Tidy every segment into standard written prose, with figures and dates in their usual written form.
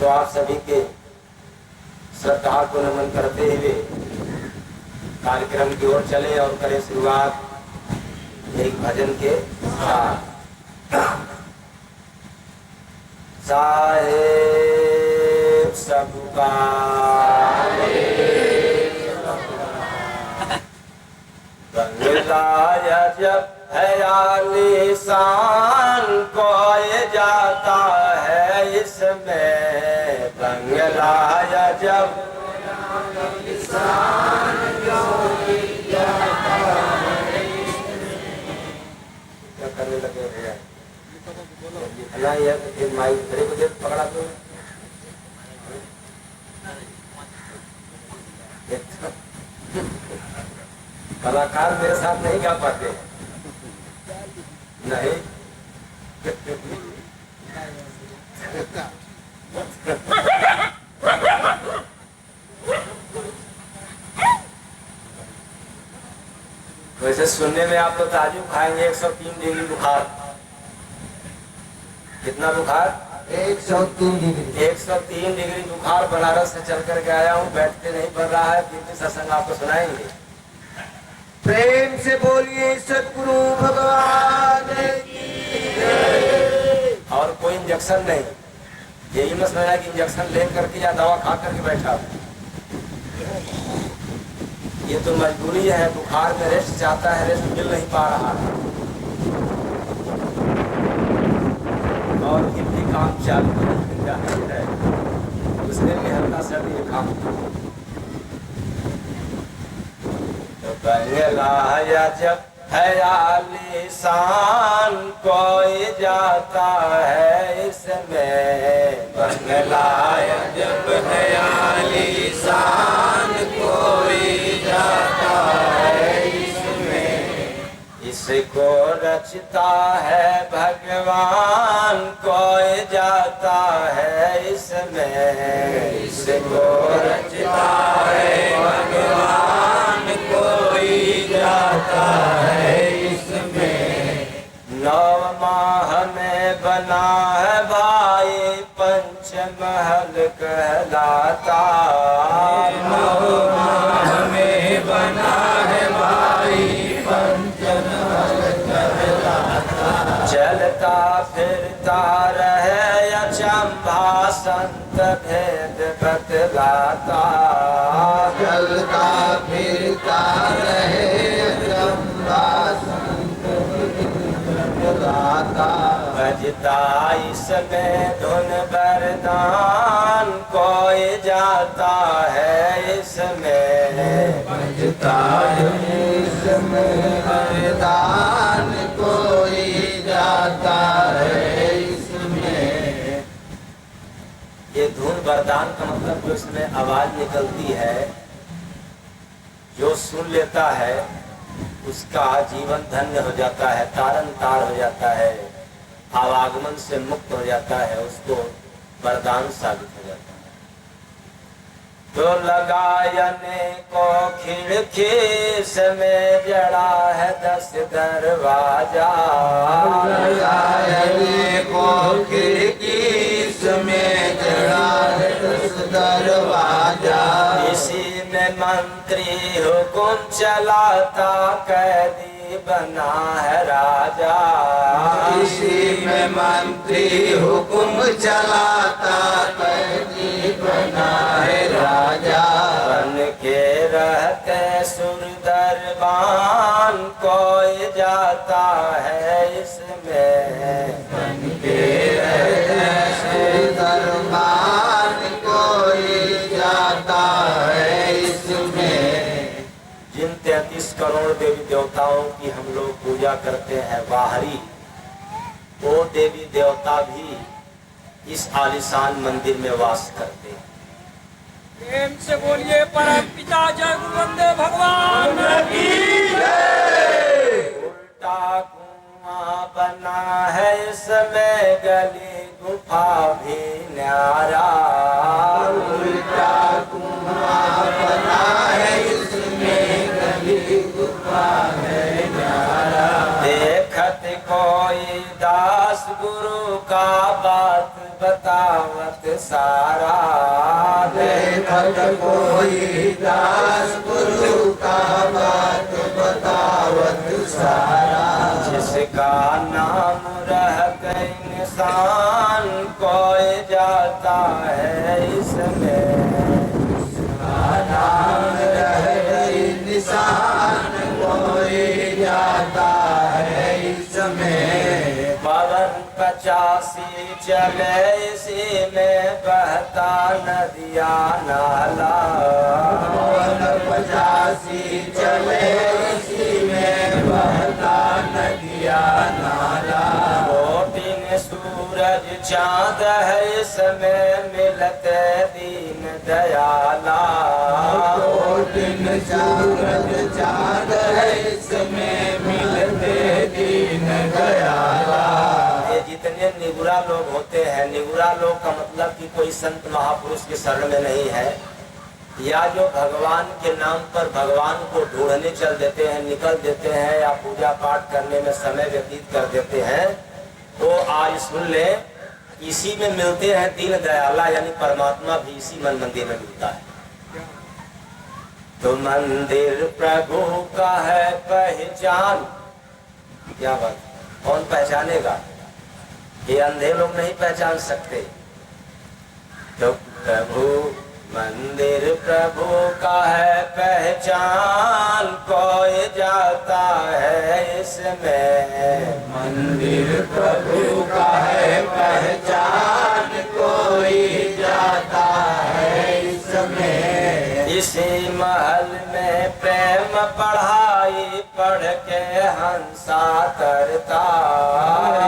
तो आप सभी के श्रद्धा को नमन करते हुए कार्यक्रम की ओर चले और करें शुरुआत एक भजन के साथ। साहेब सबका बंगला जब है आलीशान कोई जाता है इसमें, बंगला जब क्या करने लगे भैया? ये माइक खड़े को देख पकड़ा तो कलाकार मेरे साथ नहीं गा पाते नहीं। वैसे सुनने में आप तो ताजुब खाएंगे। 103 डिग्री बुखार। कितना बुखार? 103 डिग्री। 103 डिग्री बुखार बनारस से चल करके आया हूँ। बैठते नहीं पड़ रहा है, फिर भी सत्संग आपको सुनाएंगे। प्रेम से बोलिए सतगुरु भगवान की जय। और कोई इंजेक्शन नहीं, यही मत समझना कि इंजेक्शन ले करके या दवा खा करके बैठा। ये तो मजबूरी है, बुखार में रेस्ट चाहता है, रेस्ट मिल नहीं पा रहा है और फिर भी काम चालू है, उसने भी हल्का सा भी काम। तो बंगला जब है आलीशान कोई जाता है इसमें, बंगला जब है आलीशान कोई जाता है इसमें, इसको रचता है भगवान कोई जाता है इसमें, इसको रचता है भगवान कोई जाता है इसमें। 9 माह में बना है भाई पंचमहल कहलाता, 9 माह में बना है भाई पंचमहल कहलाता। चलता फिरता रहे अचंभा संत भेद बतलाता, चलता फिरता रहे अचंभा संत बतलाता। बजता इसमें धुन वरदान कोई जाता है इसमें, बजता इसमें वरदान कोई जाता है इसमें। ये धुन वरदान का मतलब जो इसमें आवाज निकलती है, जो सुन लेता है उसका जीवन धन्य हो जाता है, तारन तार हो जाता है, आवागमन से मुक्त हो जाता है, उसको वरदान साबित हो जाता है। तो लगायने को खिड़की में जड़ा है 10 दरवाजा, लगायने को खिड़की में जड़ा है 10 दरवाजा। इसी में मंत्री हुकुम चलाता कैदी बना है राजा, इसी में मंत्री हुकुम चलाता कैदी बना है राजा। बन के रहते सुर दरबान कोई जाता है इसमें, बन के रहते सुर दरबान कोई जाता है इसमें। जिन 33 करोड़ देवी देवताओं की हम लोग पूजा करते हैं बाहरी, वो देवी देवता भी इस आलीशान मंदिर में वास करते हैं। प्रेम से बोलिए परम पिता जय गुरु वंदे भगवान की जय। उल्टा कुआं बना है इसमें, गली गुफा भी न्यारा, उल्टा कुआं बना है इसमें, गली गुफा है न्यारा। देखत कोई दास गुरु का बात बतावत सारा, देखत कोई दास गुरु का बात बतावत सारा। जिसका नाम रह गए निशान कोई जाता है इसमें, नाम रह गई निशान कोई जाता है इसमें। पवन 85 चले इसी में बहता नदिया नाला, पवन 85 चले इसी में बहता नदिया नाला। कोटिन सूरज चाँद है इसमें मिलते दीन दयाला, कोटिन सूरज चाँद है इसमें मिलते दीन दयाला। ये जितने निगुरा लोग होते हैं, निगुरा लोग का मतलब कि कोई संत महापुरुष के शरण में नहीं है, या जो भगवान के नाम पर भगवान को ढूंढने चल देते हैं, निकल देते हैं, या पूजा पाठ करने में समय व्यतीत कर देते हैं, तो आज सुन ले, इसी में मिलते हैं दीन दयाला, यानी परमात्मा भी इसी मन मंदिर में मिलता है। तो मंदिर प्रभु का है पहचान, क्या बात, कौन पहचानेगा? ये अंधे लोग नहीं पहचान सकते। तो प्रभु मंदिर प्रभु का है पहचान कोई जाता है इसमें, मंदिर प्रभु का है पहचान कोई जाता है इसमें। इसी महल में प्रेम पढ़ाई पढ़ के हंसा करता,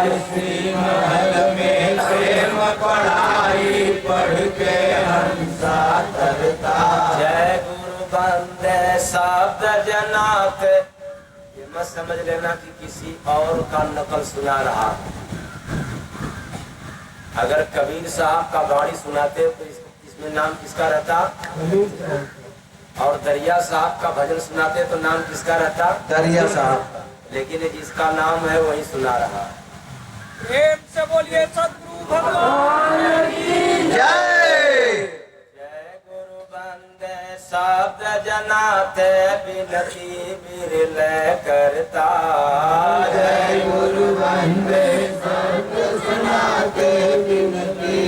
इसी महल में प्रेम पढ़ाई पढ़ के हंसा करता। जय गुरु बंदे शब्द जनात, ये मत समझ लेना कि किसी और का नकल सुना रहा। अगर कबीर साहब का गाड़ी सुनाते तो इसमें नाम किसका रहता? और दरिया साहब का भजन सुनाते तो नाम किसका रहता? दरिया साहब। लेकिन जिसका नाम है वही सुना रहा। प्रेम से बोलिए सदगुरु भगवान की जय। जय गुरु बंदे शब्द जनाते बिनती बिरल करता, जय गुरु बंदे शब्द सुनाते बिनती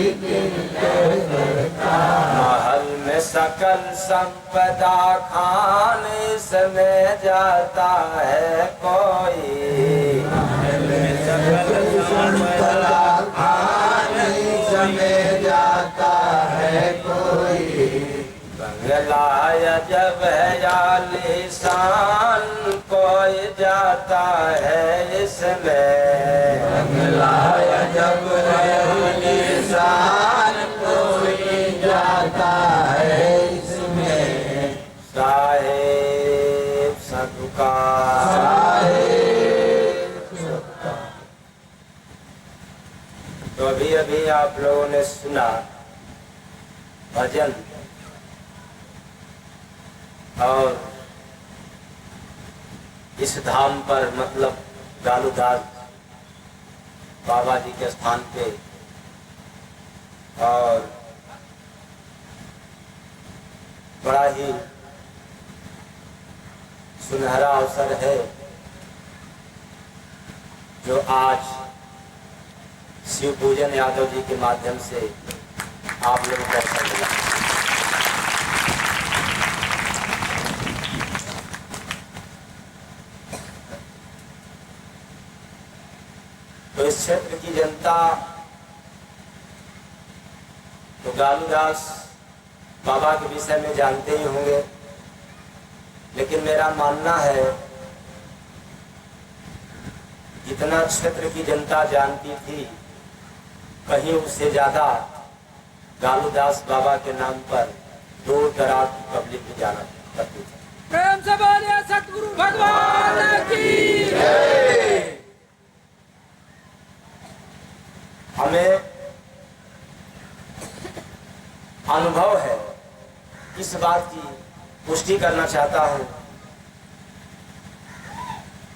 करता। महल में सकल संपदा खान इसमें जाता है कोई, महल में सकल संपदा खान इसमें जाता है कोई। बंगला जब है आलीशान कोई जाता है इसमें, बंगला जब है आलीशान कोई जाता है इसमें। साहेब सदुकार तो अभी आप लोगों ने सुना भजन, और इस धाम पर मतलब गालूदास बाबा जी के स्थान पे, और बड़ा ही सुनहरा अवसर है जो आज शिव पूजन यादव जी के माध्यम से आप लोगों को अवसर मिला। तो इस क्षेत्र की जनता तो गालूदास बाबा के विषय में जानते ही होंगे, लेकिन मेरा मानना है जितना क्षेत्र की जनता जानती थी, कहीं उससे ज्यादा गालूदास बाबा के नाम पर दूर दराज की पब्लिक भी जाना करती थी। प्रेम से बोलिए सतगुरु भगवान की जय। हमें अनुभव है, इस बात की पुष्टि करना चाहता हूं।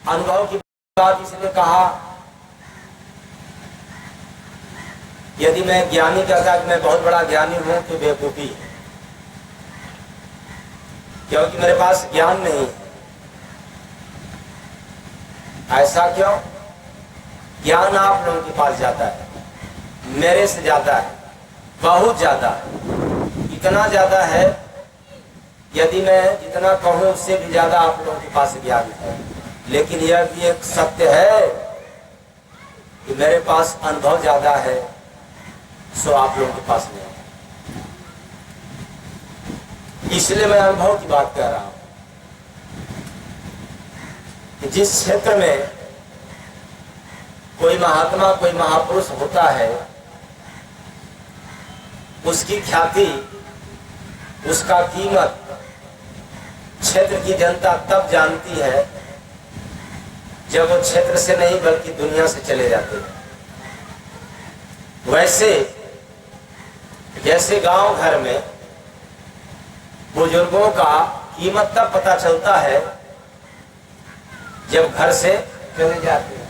अनुभव की बात इसने कहा यदि मैं ज्ञानी कहता कि मैं बहुत बड़ा ज्ञानी हूं तो बेवकूफी है, क्योंकि मेरे पास ज्ञान नहीं है। ऐसा क्यों? ज्ञान आप लोगों के पास जाता है, मेरे से ज्यादा है, बहुत ज्यादा है, इतना ज्यादा है यदि मैं जितना कहूं उससे भी ज्यादा आप लोगों के पास ज्ञान है। लेकिन यह भी एक सत्य है कि मेरे पास अनुभव ज्यादा है, सो आप लोगों के पास नहीं है। इसलिए मैं अनुभव की बात कह रहा हूं कि जिस क्षेत्र में कोई महात्मा, कोई महापुरुष होता है, उसकी ख्याति, उसका कीमत क्षेत्र की जनता तब जानती है जब वो क्षेत्र से नहीं बल्कि दुनिया से चले जाते हैं। वैसे जैसे गांव घर में बुजुर्गों का कीमत तब पता चलता है जब घर से चले जाते हैं।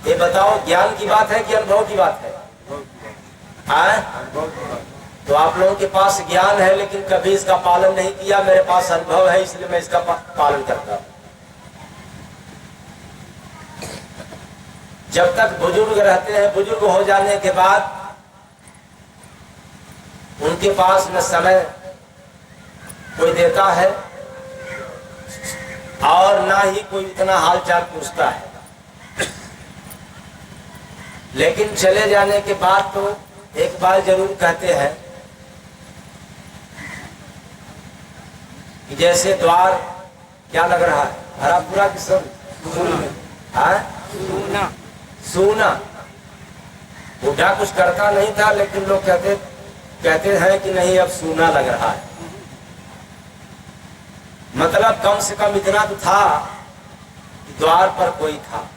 ये बताओ, ज्ञान की बात है कि अनुभव की बात है? तो आप लोगों के पास ज्ञान है लेकिन कभी इसका पालन नहीं किया। मेरे पास अनुभव है इसलिए मैं इसका पालन करता हूं। जब तक बुजुर्ग रहते हैं, बुजुर्ग हो जाने के बाद उनके पास न समय कोई देता है और ना ही कोई इतना हालचाल पूछता है। लेकिन चले जाने के बाद तो एक बार जरूर कहते हैं कि जैसे द्वार क्या लग रहा है, हरा पूरा कि सब सूना सूना। बूढ़ा कुछ करता नहीं था लेकिन लोग कहते हैं कि नहीं अब सूना लग रहा है। मतलब कम से कम इतना तो था कि द्वार पर कोई था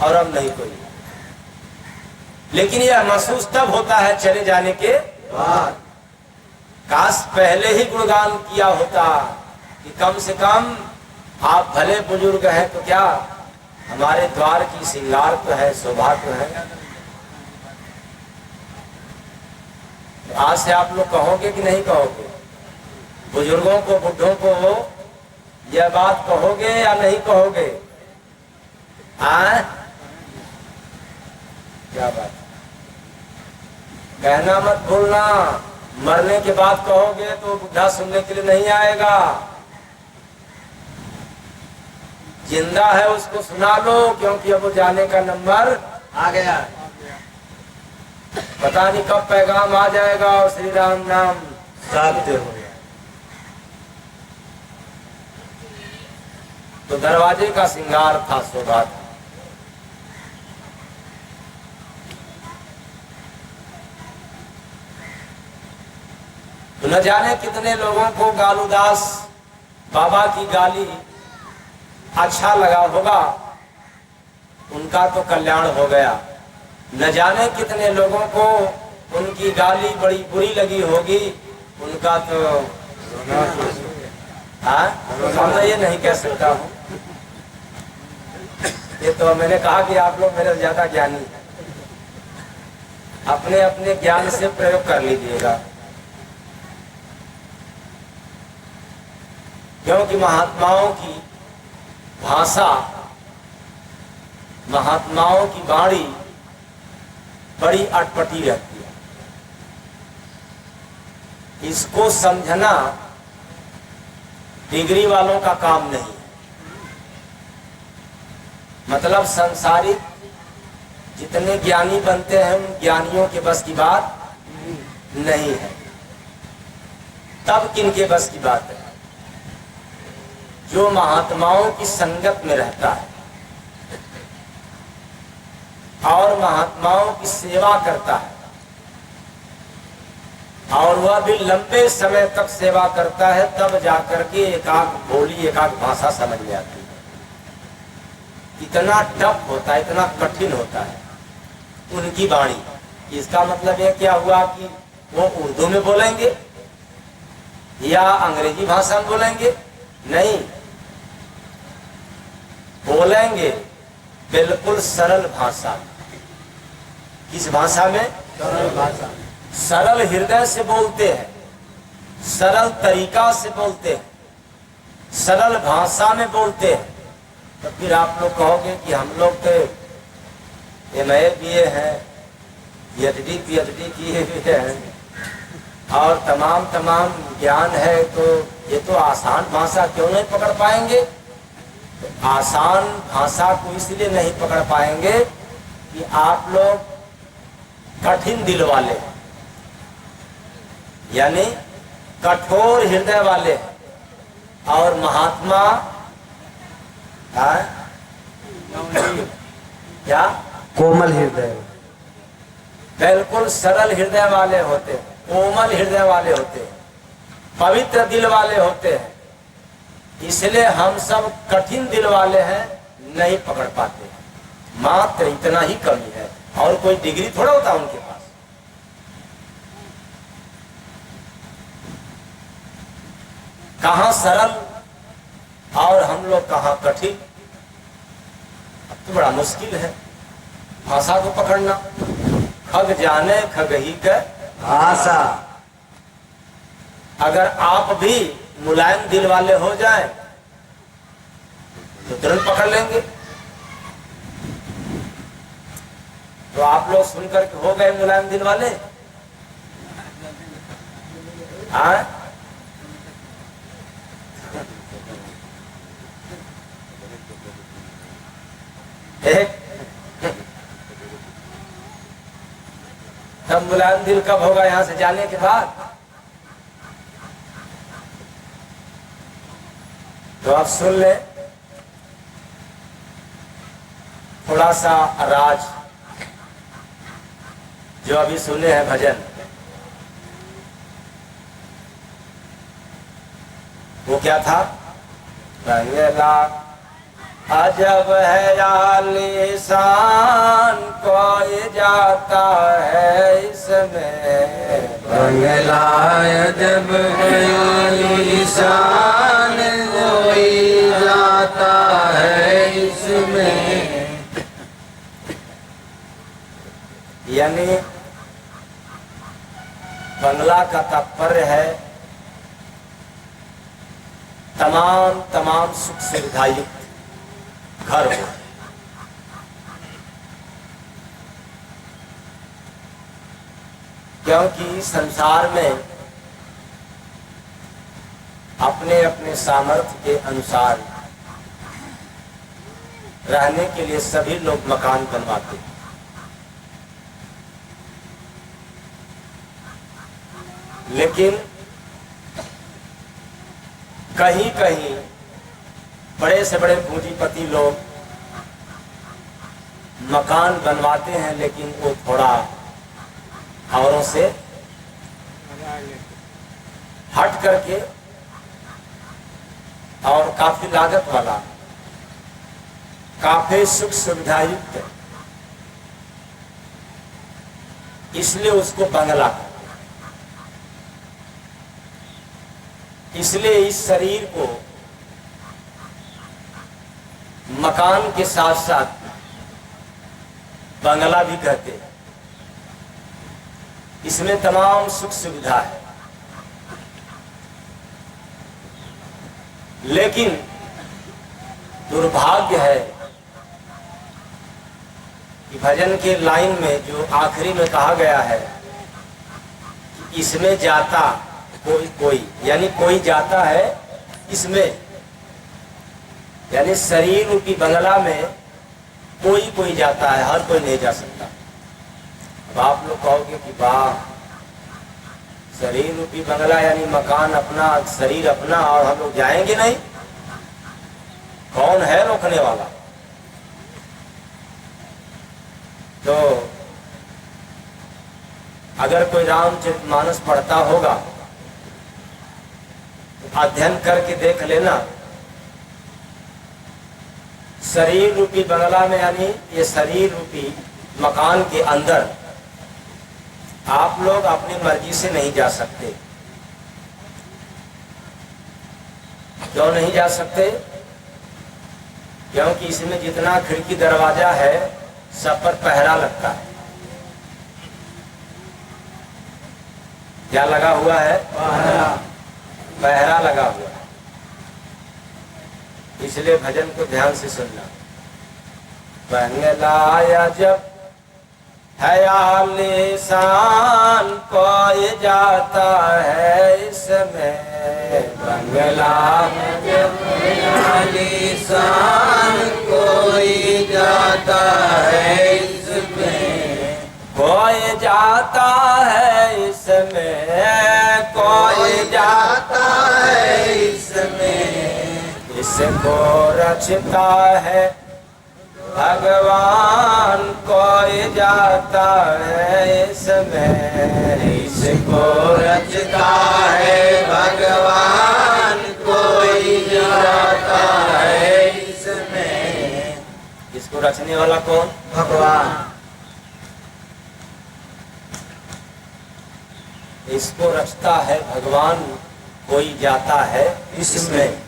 और अब नहीं कोई। लेकिन यह महसूस तब होता है चले जाने के बाद। काश पहले ही गुणगान किया होता कि कम से कम आप भले बुजुर्ग हैं तो क्या हमारे द्वार की श्रृंगार तो है, शोभा तो है। तो आज से आप लोग कहोगे कि नहीं कहोगे? बुजुर्गों को, बुढ़ों को यह बात कहोगे या नहीं कहोगे? क्या बात? कहना मत भूलना, मरने के बाद कहोगे तो बुढ़ा सुनने के लिए नहीं आएगा। जिंदा है उसको सुना लो, क्योंकि अब वो जाने का नंबर आ गया। पता नहीं कब पैगाम आ जाएगा और श्री राम नाम साध्य हो गया। तो दरवाजे का श्रृंगार था, शोभा था। तो न जाने कितने लोगों को गालूदास बाबा की गाली अच्छा लगा होगा, उनका तो कल्याण हो गया। न जाने कितने लोगों को उनकी गाली बड़ी बुरी लगी होगी, उनका तो मैं ये नहीं कह सकता हूँ। ये तो मैंने कहा कि आप लोग मेरे ज्यादा ज्ञानी हैं, अपने अपने ज्ञान से प्रयोग कर लीजिएगा। क्योंकि महात्माओं की भाषा, महात्माओं की वाणी बड़ी अटपटी रहती है। इसको समझना डिग्री वालों का काम नहीं है। मतलब संसारिक जितने ज्ञानी बनते हैं उन ज्ञानियों के बस की बात नहीं है। तब किनके बस की बात है? जो महात्माओं की संगत में रहता है और महात्माओं की सेवा करता है, और वह भी लंबे समय तक सेवा करता है, तब जाकर के एकाक बोली, एकाक भाषा समझ में आती है। इतना टफ होता है, इतना कठिन होता है उनकी वाणी। इसका मतलब यह क्या हुआ कि वो उर्दू में बोलेंगे या अंग्रेजी भाषा में बोलेंगे? नहीं, बोलेंगे बिल्कुल सरल भाषा। किस भाषा में? सरल भाषा। सरल हृदय से बोलते हैं, सरल तरीका से बोलते हैं, सरल भाषा में बोलते हैं। तो फिर आप लोग कहोगे कि हम लोग तो MA BA हैं, PhD किए हुए हैं और तमाम ज्ञान है, तो ये तो आसान भाषा क्यों नहीं पकड़ पाएंगे? तो आसान भाषा को इसलिए नहीं पकड़ पाएंगे कि आप लोग कठिन दिल वाले हैं, यानी कठोर हृदय वाले हैं। और महात्मा क्या? कोमल हृदय। बिल्कुल सरल हृदय वाले होते हैं, कोमल हृदय वाले होते हैं, पवित्र दिल वाले होते हैं। इसलिए हम सब कठिन दिल वाले हैं, नहीं पकड़ पाते हैं। मात्र इतना ही कमी है, और कोई डिग्री थोड़ा होता उनके पास। कहां सरल और हम लोग कहां कठिन। अब तो बड़ा मुश्किल है भाषा को पकड़ना। खग जाने खगही का भाषा। अगर आप भी मुलायम दिल वाले हो जाएं तो तुरंत पकड़ लेंगे। तो आप लोग सुनकर के हो गए मुलायम दिल वाले? हाँ, एक तब मुलायम दिल कब होगा? यहां से जाने के बाद। तो आप सुन ले थोड़ा सा राज जो अभी सुने हैं भजन, वो क्या था? रंगला अजब है आलीशान, कोई जाता है इसमें। बंगला अजब है आलीशान, कोई जाता है इसमें। यानी बंगला का तात्पर्य है तमाम सुख सुविधा युक्त घर हो। क्योंकि संसार में अपने अपने सामर्थ्य के अनुसार रहने के लिए सभी लोग मकान बनवाते हैं। लेकिन कहीं कहीं बड़े से बड़े पूंजीपति लोग मकान बनवाते हैं, लेकिन वो थोड़ा औरों से हट करके और काफी लागत वाला, काफी सुख सुविधा युक्त, इसलिए उसको बंगला कहते हैं। इसलिए इस शरीर को मकान के साथ साथ बंगला भी कहते हैं। इसमें तमाम सुख सुविधा है, लेकिन दुर्भाग्य है कि भजन के लाइन में जो आखिरी में कहा गया है कि इसमें जाता कोई यानी कोई जाता है इसमें, यानी शरीर रूपी बंगला में कोई जाता है, हर कोई नहीं जा सकता। अब आप लोग कहोगे कि वाह, शरीर रूपी बंगला यानी मकान अपना, शरीर अपना, और हम लोग जाएंगे नहीं? कौन है रोकने वाला? तो अगर कोई रामचरितमानस पढ़ता होगा तो अध्ययन करके देख लेना, शरीर रूपी बंगला में यानी ये शरीर रूपी मकान के अंदर आप लोग अपनी मर्जी से नहीं जा सकते। क्यों नहीं जा सकते? क्योंकि इसमें जितना खिड़की दरवाजा है सब पर पहरा लगता है। क्या लगा हुआ है? पहरा लगा हुआ है। इसलिए भजन को ध्यान से सुनना। बंगलाया जब है आलीशान कोई जाता है इसमें, बंगला जब आलीशान कोई जाता है इसमें, कोई जाता है इसमें, कोई जाता है इसमें, इसको रचता है भगवान, कोई जाता है इसमें, इसको रचता है भगवान, कोई जाता है इसमें। इसको रचने वाला कौन? भगवान। इसको रचता है भगवान, कोई जाता है इसमें।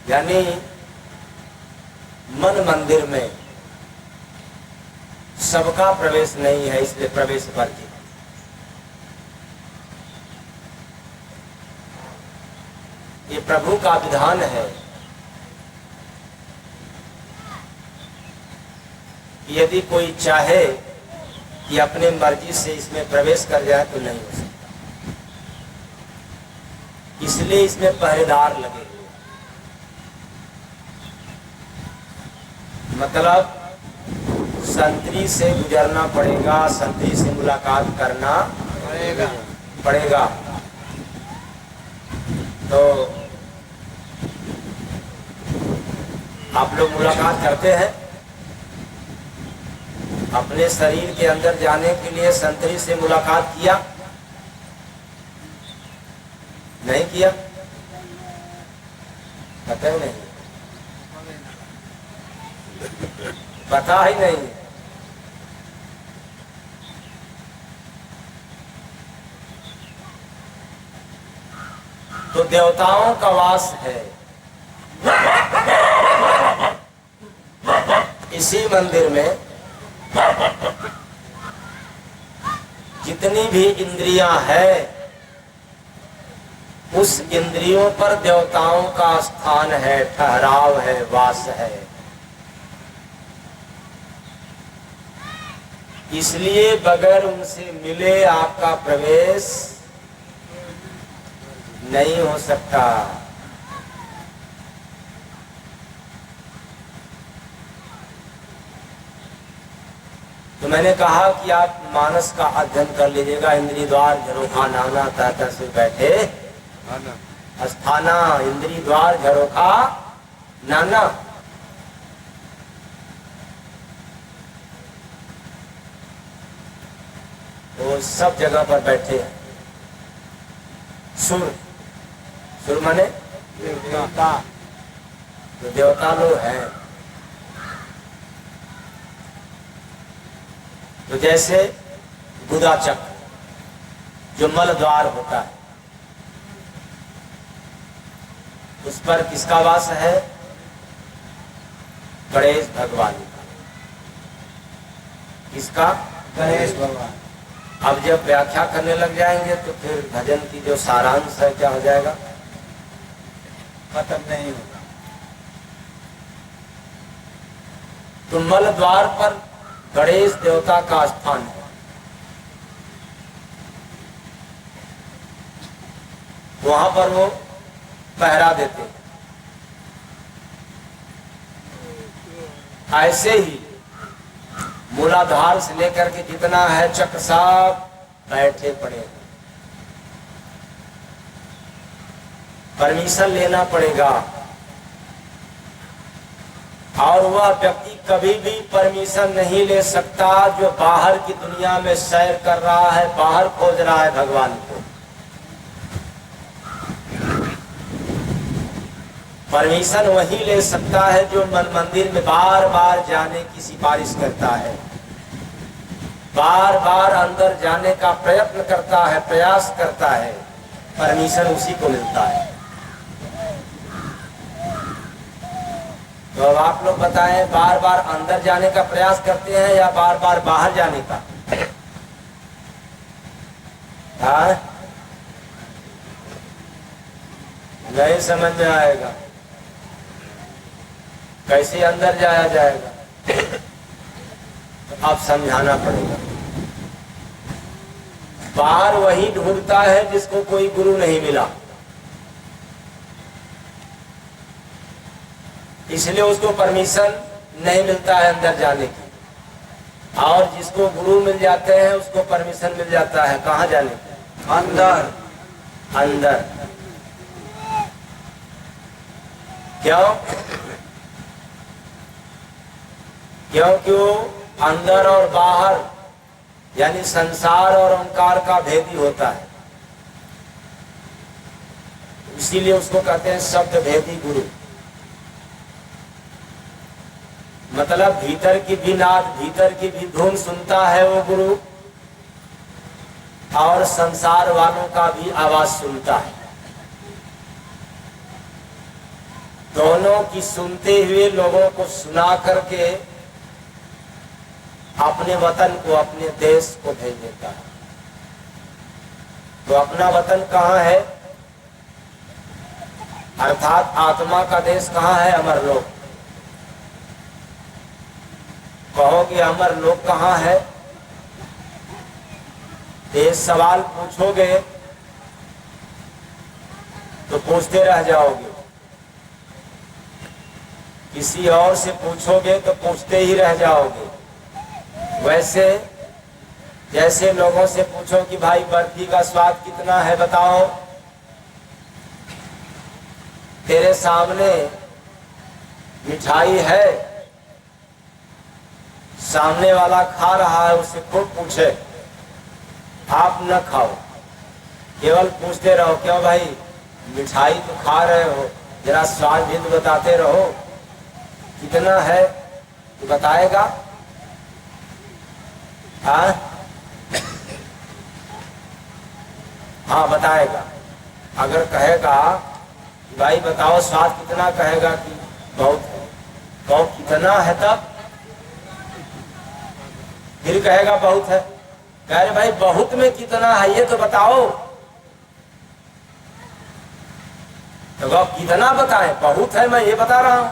यानी मन मंदिर में सबका प्रवेश नहीं है, इसलिए प्रवेश वर्जित। ये प्रभु का विधान है कि यदि कोई चाहे कि अपने मर्जी से इसमें प्रवेश कर जाए तो नहीं हो सकता। इसलिए इसमें पहरेदार लगे हुए, मतलब संतरी से गुजरना पड़ेगा, संतरी से मुलाकात करना पड़ेगा। तो आप लोग मुलाकात करते हैं? अपने शरीर के अंदर जाने के लिए संतरी से मुलाकात किया? नहीं किया? पता ही नहीं, पता ही नहीं। तो देवताओं का वास है इसी मंदिर में। जितनी भी इंद्रियां हैं, उस इंद्रियों पर देवताओं का स्थान है, ठहराव है, वास है। इसलिए बगैर उनसे मिले आपका प्रवेश नहीं हो सकता। तो मैंने कहा कि आप मानस का अध्ययन कर लीजिएगा। इंद्रिय द्वार झरोखा नाना तहत से बैठे अस्थाना, इंद्रिय द्वार झरोखा नाना। वो सब जगह पर बैठे हैं। सुर, सुर माने देवता, तो देवता लोग हैं। तो जैसे गुदाचक जो मल द्वार होता है, उस पर किसका वास है? गणेश भगवान का। किसका? गणेश भगवान। अब जब व्याख्या करने लग जाएंगे तो फिर भजन की जो सारांश है क्या हो जाएगा? खत्म नहीं होगा। तो मल द्वार पर गणेश देवता का स्थान है। वहां पर वो पहरा देते हैं। ऐसे ही मूलाधार से लेकर के जितना है चक्र साहब बैठे पड़े हैं। परमिशन लेना पड़ेगा, और वह व्यक्ति कभी भी परमिशन नहीं ले सकता जो बाहर की दुनिया में सैर कर रहा है, बाहर खोज रहा है भगवान को। परमिशन वही ले सकता है जो मंदिर में बार बार जाने की सिफारिश करता है, बार बार अंदर जाने का प्रयत्न करता है, प्रयास करता है। परमिशन उसी को मिलता है। तो अब आप लोग बताएं, बार बार अंदर जाने का प्रयास करते हैं या बार बार बाहर जाने का? हाँ, नहीं समझ में आएगा, कैसे अंदर जाया जाएगा, तो अब समझाना पड़ेगा। बाहर वही ढूंढता है जिसको कोई गुरु नहीं मिला, इसलिए उसको परमिशन नहीं मिलता है अंदर जाने की। और जिसको गुरु मिल जाते हैं उसको परमिशन मिल जाता है कहाँ जाने की, अंदर। अंदर। क्यों? क्योंकि वो अंदर और बाहर यानी संसार और ओंकार का भेदी होता है, इसीलिए उसको कहते हैं शब्द भेदी गुरु। मतलब भीतर की भी नाद, भीतर की भी धुन सुनता है वो गुरु, और संसार वालों का भी आवाज सुनता है। दोनों की सुनते हुए लोगों को सुना करके अपने वतन को, अपने देश को भेज देता है। तो अपना वतन कहाँ है? अर्थात आत्मा का देश कहाँ है? अमरलोक। कहोगे अमरलोक कहाँ है? ये सवाल पूछोगे तो पूछते रह जाओगे, किसी और से पूछोगे तो पूछते ही रह जाओगे। वैसे जैसे लोगों से पूछो कि भाई बर्फी का स्वाद कितना है बताओ, तेरे सामने मिठाई है, सामने वाला खा रहा है, उससे खूब पूछे, आप न खाओ, केवल पूछते रहो, क्यों भाई मिठाई तो खा रहे हो, जरा स्वाद भी तो बताते रहो, कितना है तो बताएगा? हाँ बताएगा। अगर कहेगा भाई बताओ स्वाद कितना, कहेगा कि बहुत है, तो कितना है तब फिर कहेगा बहुत है। कह रहे भाई बहुत में कितना है ये तो बताओ, तो वो कितना बताएं? बहुत है मैं ये बता रहा हूं,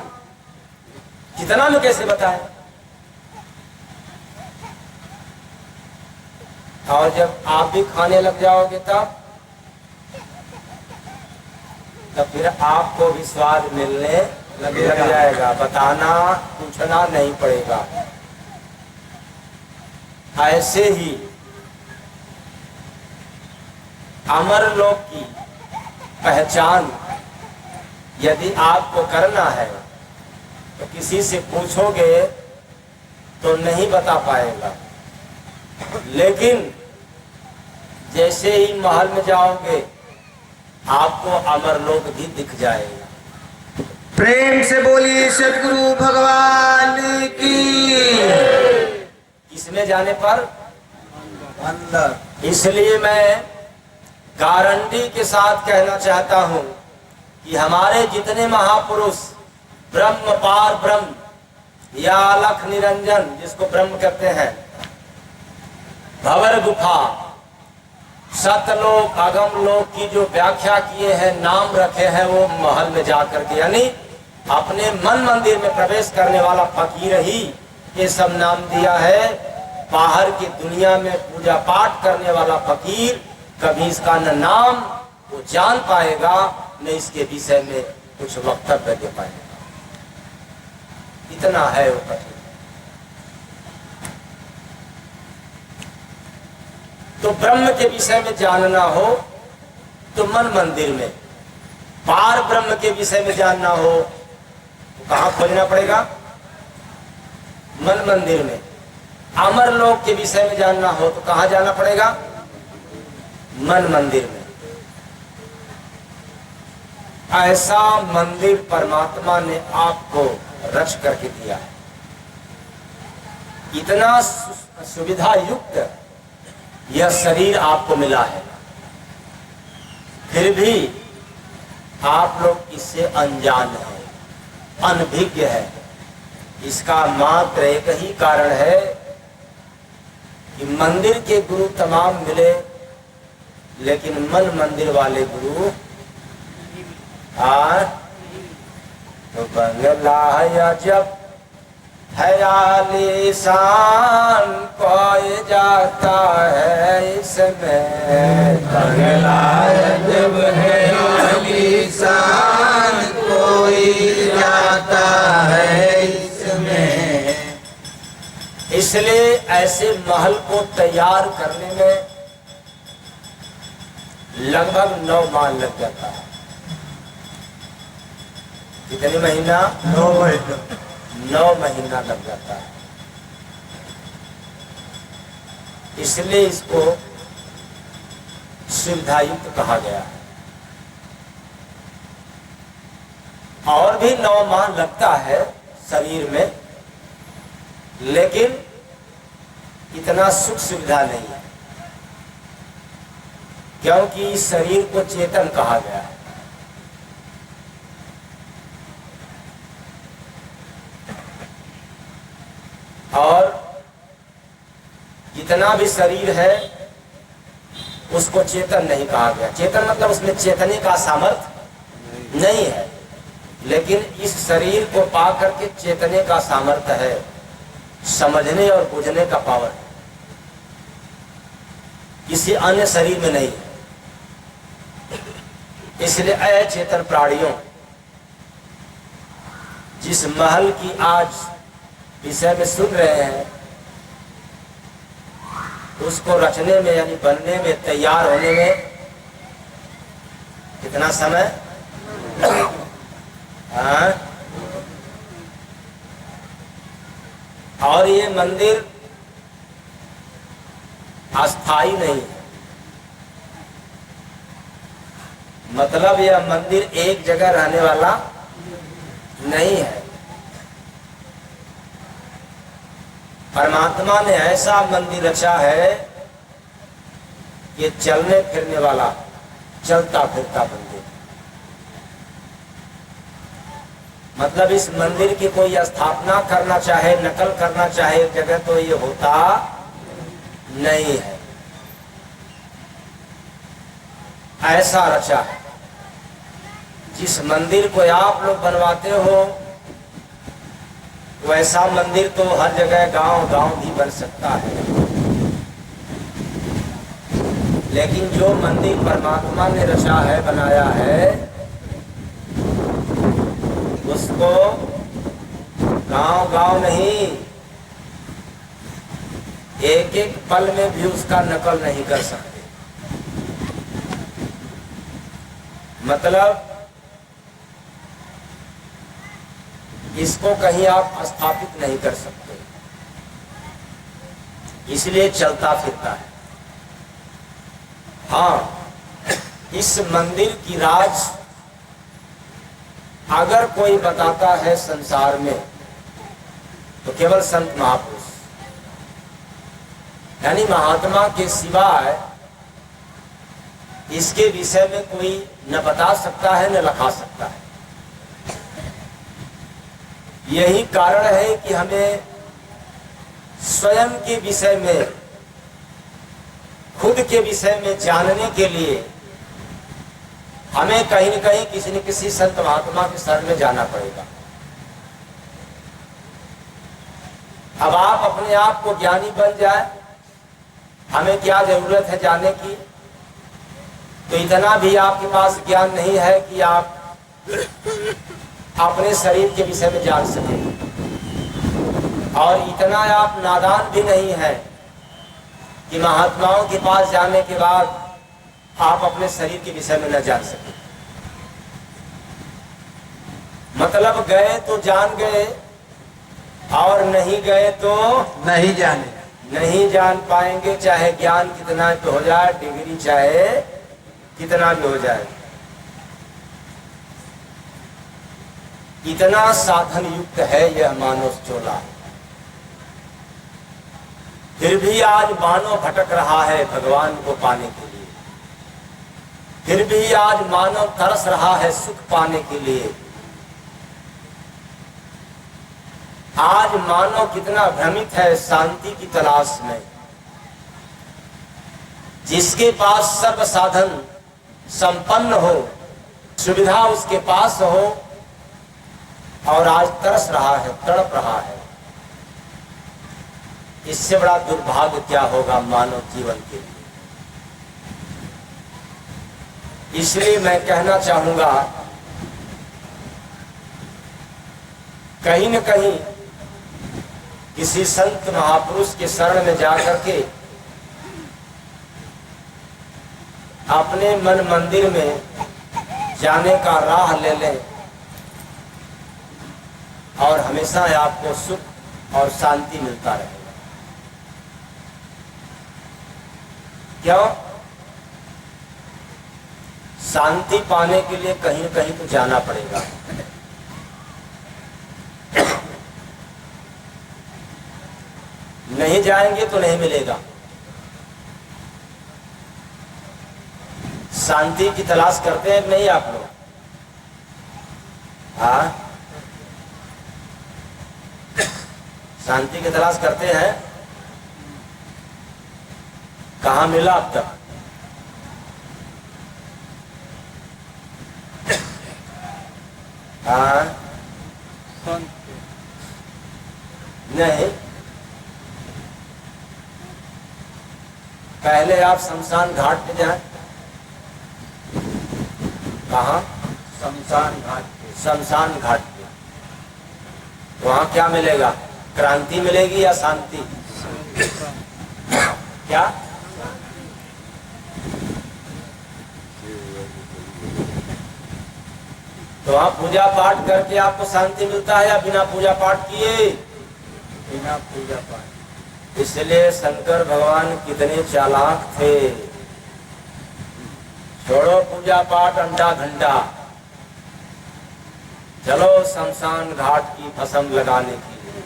कितना में कैसे बताएं? और जब आप भी खाने लग जाओगे तब फिर आपको भी स्वाद मिलने लग जाएगा, बताना पूछना नहीं पड़ेगा। ऐसे ही अमरलोक की पहचान यदि आपको करना है तो किसी से पूछोगे तो नहीं बता पाएगा, लेकिन जैसे ही महल में जाओगे आपको अमरलोक भी दिख जाएगा। प्रेम से बोलिए सदगुरु भगवान की। किसमें जाने पर? अंदर। इसलिए मैं गारंटी के साथ कहना चाहता हूं कि हमारे जितने महापुरुष ब्रह्म पार ब्रह्म या अलख निरंजन जिसको ब्रह्म कहते हैं, भंवर गुफा, सतलोक, अगम लोक की जो व्याख्या किए हैं, नाम रखे हैं, वो महल में जाकर के यानी अपने मन मंदिर में प्रवेश करने वाला फकीर ही ये सब नाम दिया है। बाहर की दुनिया में पूजा पाठ करने वाला फकीर कभी इसका न नाम वो जान पाएगा न इसके विषय में कुछ वक्तव्य दे पाएगा। इतना है वो कठिन। तो ब्रह्म के विषय में जानना हो तो मन मंदिर में, पार ब्रह्म के विषय में जानना हो तो कहाँ खोजना पड़ेगा? मन मंदिर में। अमरलोक के विषय में जानना हो तो कहाँ जाना पड़ेगा? मन मंदिर में। ऐसा मंदिर परमात्मा ने आपको रच करके दिया है, इतना सुविधा युक्त यह शरीर आपको मिला है, फिर भी आप लोग इससे अनजान हैं, अनभिज्ञ है। इसका मात्र एक ही कारण है कि मंदिर के गुरु तमाम मिले, लेकिन मन मंदिर वाले गुरु तो बंगला अजब है आलीशान कोई जाता है इसमें। बंगला अजब है आलीशान कोई जाता है इसमें। इसलिए ऐसे महल को तैयार करने में लगभग 9 माह लग जाता है। कितने महीना? 9 महीना। 9 महीना लग जाता है। इसलिए इसको सुविधायुक्त कहा गया है। और भी 9 माह लगता है शरीर में, लेकिन इतना सुख सुविधा नहीं है, क्योंकि इस शरीर को चेतन कहा गया है। और जितना भी शरीर है उसको चेतन नहीं कहा गया। चेतन मतलब उसमें चेतने का सामर्थ्य नहीं है, लेकिन इस शरीर को पा करके चेतने का सामर्थ्य है, समझने और बुझने का पावर है, किसी अन्य शरीर में नहीं है। इसलिए अचेतन प्राणियों, जिस महल की आज विषय में सुन रहे हैं, उसको रचने में यानी बनने में, तैयार होने में कितना समय? और ये मंदिर अस्थाई नहीं है, मतलब यह मंदिर एक जगह रहने वाला नहीं है। परमात्मा ने ऐसा मंदिर रचा है कि चलने फिरने वाला, चलता फिरता मंदिर। मतलब इस मंदिर की कोई स्थापना करना चाहे, नकल करना चाहे एक जगह, तो ये होता नहीं है। ऐसा रचा है। जिस मंदिर को आप लोग बनवाते हो, वैसा मंदिर तो हर जगह गांव गांव भी बन सकता है, लेकिन जो मंदिर परमात्मा ने रचा है, बनाया है, उसको गांव गांव नहीं, एक एक पल में भी उसका नकल नहीं कर सकते। मतलब इसको कहीं आप स्थापित नहीं कर सकते, इसलिए चलता फिरता है। हाँ, इस मंदिर की राज अगर कोई बताता है संसार में, तो केवल संत महापुरुष, यानी महात्मा के सिवाय इसके विषय में कोई न बता सकता है न लिखा सकता है। यही कारण है कि हमें स्वयं के विषय में, खुद के विषय में जानने के लिए हमें कहीं न कहीं किसी न किसी संत महात्मा के शरण में जाना पड़ेगा। अब आप अपने आप को ज्ञानी बन जाए, हमें क्या जरूरत है जाने की? तो इतना भी आपके पास ज्ञान नहीं है कि आप अपने शरीर के विषय में जान सकें, और इतना आप नादान भी नहीं है कि महात्माओं के पास जाने के बाद आप अपने शरीर के विषय में न जान सकें। मतलब गए तो जान गए, और नहीं गए तो नहीं जाने, नहीं जान पाएंगे, चाहे ज्ञान कितना भी हो जाए, डिग्री चाहे कितना भी हो जाए। इतना साधन युक्त है यह मानव चोला, फिर भी आज मानव भटक रहा है भगवान को पाने के लिए, फिर भी आज मानव तरस रहा है सुख पाने के लिए। आज मानव कितना भ्रमित है शांति की तलाश में। जिसके पास सर्व साधन संपन्न हो, सुविधा उसके पास हो, और आज तरस रहा है, तड़प रहा है, इससे बड़ा दुर्भाग्य क्या होगा मानव जीवन के लिए। इसलिए मैं कहना चाहूंगा, कहीं न कहीं किसी संत महापुरुष के शरण में जाकर के अपने मन मंदिर में जाने का राह ले लें, और हमेशा आपको सुख और शांति मिलता रहेगा। क्यों? शांति पाने के लिए कहीं न कहीं तो जाना पड़ेगा। नहीं जाएंगे तो नहीं मिलेगा। शांति की तलाश करते हैं नहीं आप लोग? हाँ, शांति की तलाश करते हैं। कहाँ मिला अब तक? हाँ, नहीं, पहले आप शमशान घाट पे जाएं। कहाँ? शमशान घाट पे। शमशान घाट पे वहां क्या मिलेगा? क्रांति मिलेगी या शांति? क्या? तो वहां पूजा पाठ करके आपको शांति मिलता है या बिना पूजा पाठ किए? बिना पूजा पाठ। इसलिए शंकर भगवान कितने चालाक थे। छोड़ो पूजा पाठ अंडा घंटा, चलो शमशान घाट की भस्म लगाने के लिए।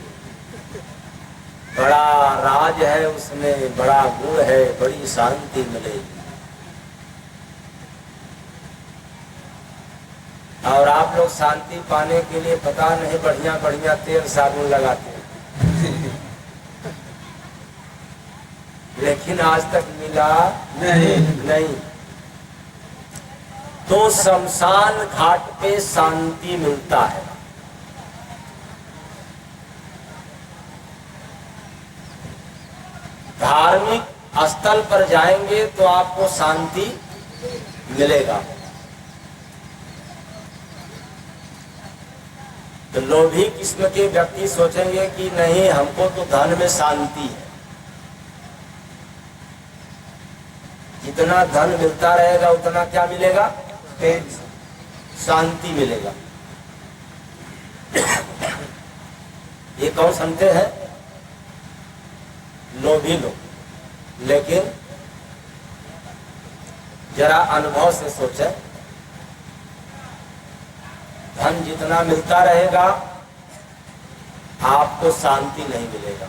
बड़ा राज है उसमें, बड़ा गुण है, बड़ी शांति मिलेगी। और आप लोग शांति पाने के लिए पता नहीं बढ़िया बढ़िया तेल साबुन लगाते हैं, लेकिन आज तक मिला नहीं। तो शमशान घाट पे शांति मिलता है। धार्मिक स्थल पर जाएंगे तो आपको शांति मिलेगा। तो लोभी किस्म के व्यक्ति सोचेंगे कि नहीं, हमको तो धन में शांति है, जितना धन मिलता रहेगा उतना क्या मिलेगा? शांति मिलेगा। ये कौन सुनते हैं? लोभी लोग। लेकिन जरा अनुभव से सोचें, धन जितना मिलता रहेगा आपको शांति नहीं मिलेगा।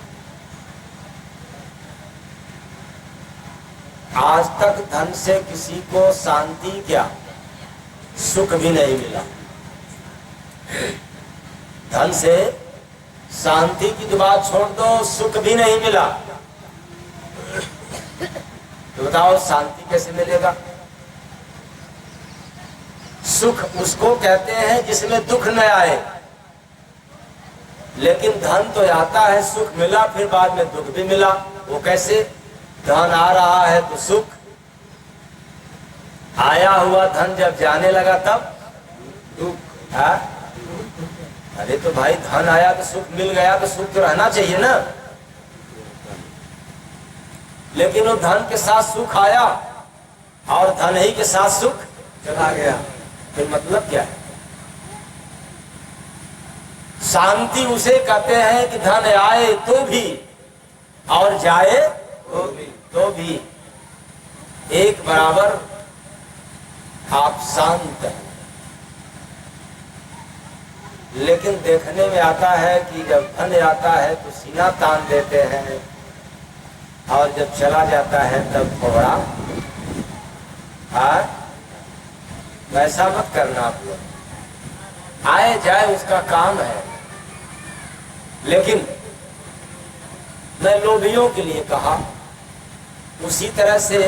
आज तक धन से किसी को शांति क्या, सुख भी नहीं मिला। धन से शांति की तो बात छोड़ दो, सुख भी नहीं मिला। तो बताओ शांति कैसे मिलेगा? सुख उसको कहते हैं जिसमें दुख न आए। लेकिन धन तो आता है, सुख मिला, फिर बाद में दुख भी मिला। वो कैसे? धन आ रहा है तो सुख, आया हुआ धन जब जाने लगा तब दुख। अरे तो भाई धन आया तो सुख मिल गया तो सुख तो रहना चाहिए ना। लेकिन वो धन के साथ सुख आया और धन ही के साथ सुख चला गया, फिर मतलब क्या है? शांति उसे कहते हैं कि धन आए तो भी और जाए तो भी एक बराबर आप शांत हैं। लेकिन देखने में आता है कि जब धन आता है तो सीना तान देते हैं और जब चला जाता है तब थोड़ा वैसा मत करना आप लोग। आए जाए उसका काम है। लेकिन मैं लोभियों के लिए कहा, उसी तरह से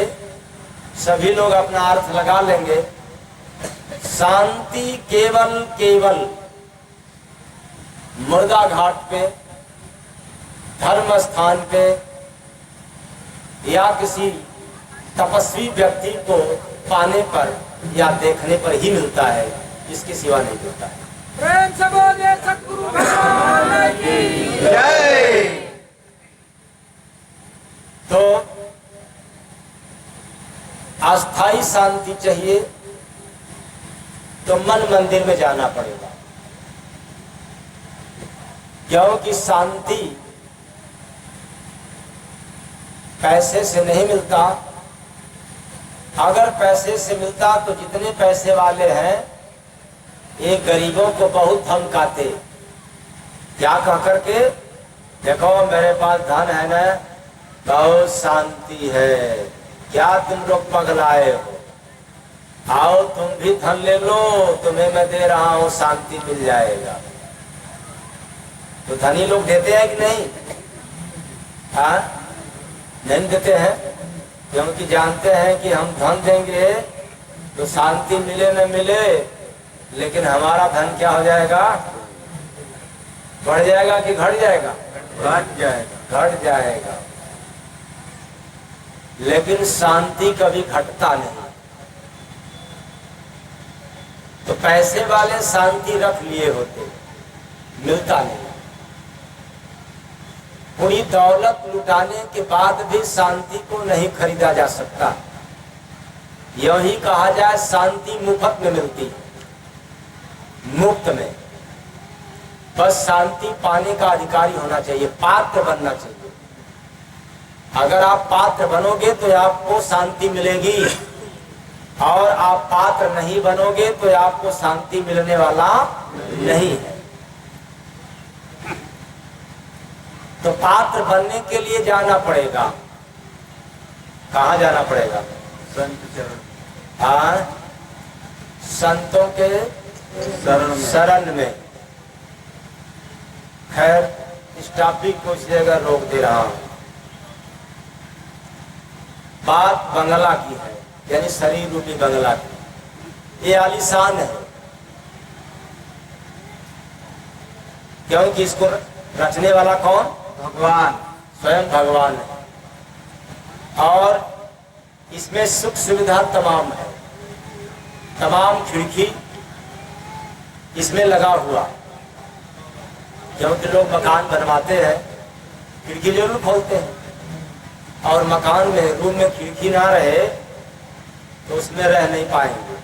सभी लोग अपना अर्थ लगा लेंगे। शांति केवल केवल मुर्दा घाट पे, धर्म स्थान पे या किसी तपस्वी व्यक्ति को पाने पर या देखने पर ही मिलता है, इसके सिवा नहीं मिलता है। प्रेम से बोलिए सतगुरु भगवान की जय। तो अस्थाई शांति चाहिए तो मन मंदिर में जाना पड़ेगा, क्योंकि शांति पैसे से नहीं मिलता। अगर पैसे से मिलता तो जितने पैसे वाले हैं ये गरीबों को बहुत धमकाते, क्या कह करके, देखो मेरे पास धन है ना, बहुत शांति है, क्या तुम लोग पगलाए हो, आओ तुम भी धन ले लो, तुम्हें मैं दे रहा हूं, शांति मिल जाएगा। तो धनी लोग देते हैं कि नहीं? हाँ, नहीं देते हैं, क्योंकि जानते हैं कि हम धन देंगे तो शांति मिले न मिले, लेकिन हमारा धन क्या हो जाएगा? बढ़ जाएगा कि घट जाएगा? घट जाएगा। घट जाएगा। लेकिन शांति कभी घटता नहीं। तो पैसे वाले शांति रख लिए होते, मिलता नहीं। पूरी दौलत लुटाने के बाद भी शांति को नहीं खरीदा जा सकता। यह ही कहा जाए शांति मुफ्त में मिलती है, मुफ्त में। बस शांति पाने का अधिकारी होना चाहिए, पात्र बनना चाहिए। अगर आप पात्र बनोगे तो आपको शांति मिलेगी, और आप पात्र नहीं बनोगे तो आपको शांति मिलने वाला नहीं है। तो पात्र बनने के लिए जाना पड़ेगा। कहाँ जाना पड़ेगा? संत चरण, हाँ, संतों के शरण में। खैर, इस टॉपिक को इस जगह रोक दे रहा हूं। बात बंगला की है, यानी शरीर रूपी बंगला की। ये आलीशान है, क्योंकि इसको रचने वाला कौन? भगवान, स्वयं भगवान है। और इसमें सुख सुविधा तमाम है, तमाम खिड़की इसमें लगा हुआ। क्योंकि लोग मकान बनवाते हैं, खिड़की जरूर खोलते हैं, और मकान में, रूम में खिड़की ना रहे तो उसमें रह नहीं पाएंगे।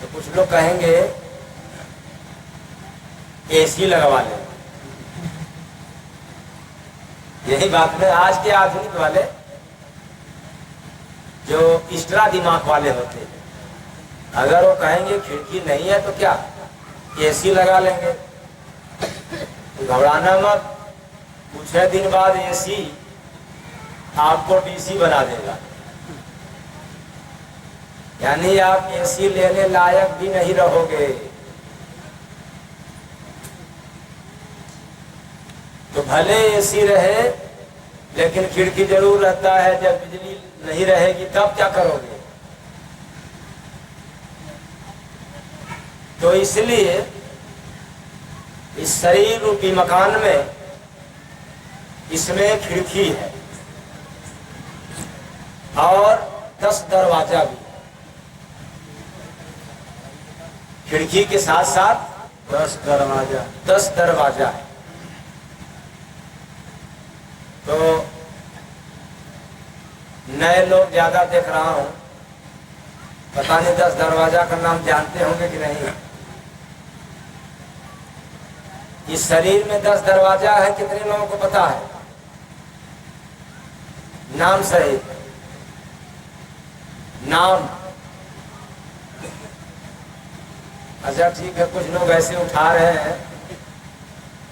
तो कुछ लोग कहेंगे एसी लगवा लें। यही बात में आज के आधुनिक वाले, जो एक्स्ट्रा दिमाग वाले होते हैं, अगर वो कहेंगे खिड़की नहीं है तो क्या, एसी लगा लेंगे। तो घबराना मत, कुछ दिन बाद एसी आपको डीसी बना देगा, यानी आप एसी लेने लायक भी नहीं रहोगे। तो भले एसी रहे, लेकिन खिड़की जरूर रहता है। जब बिजली नहीं रहेगी तब क्या करोगे? तो इसलिए इस शरीर रूपी मकान में, इसमें खिड़की है और 10 दरवाजा भी। खिड़की के साथ साथ 10 दरवाजा, 10 दरवाजा है। तो नए लोग ज्यादा देख रहा हूं, पता नहीं 10 दरवाजा का नाम जानते होंगे कि नहीं। इस शरीर में 10 दरवाजा है, कितने लोगों को पता है? नाम सहित नाम। अच्छा ठीक है, कुछ लोग ऐसे उठा रहे हैं,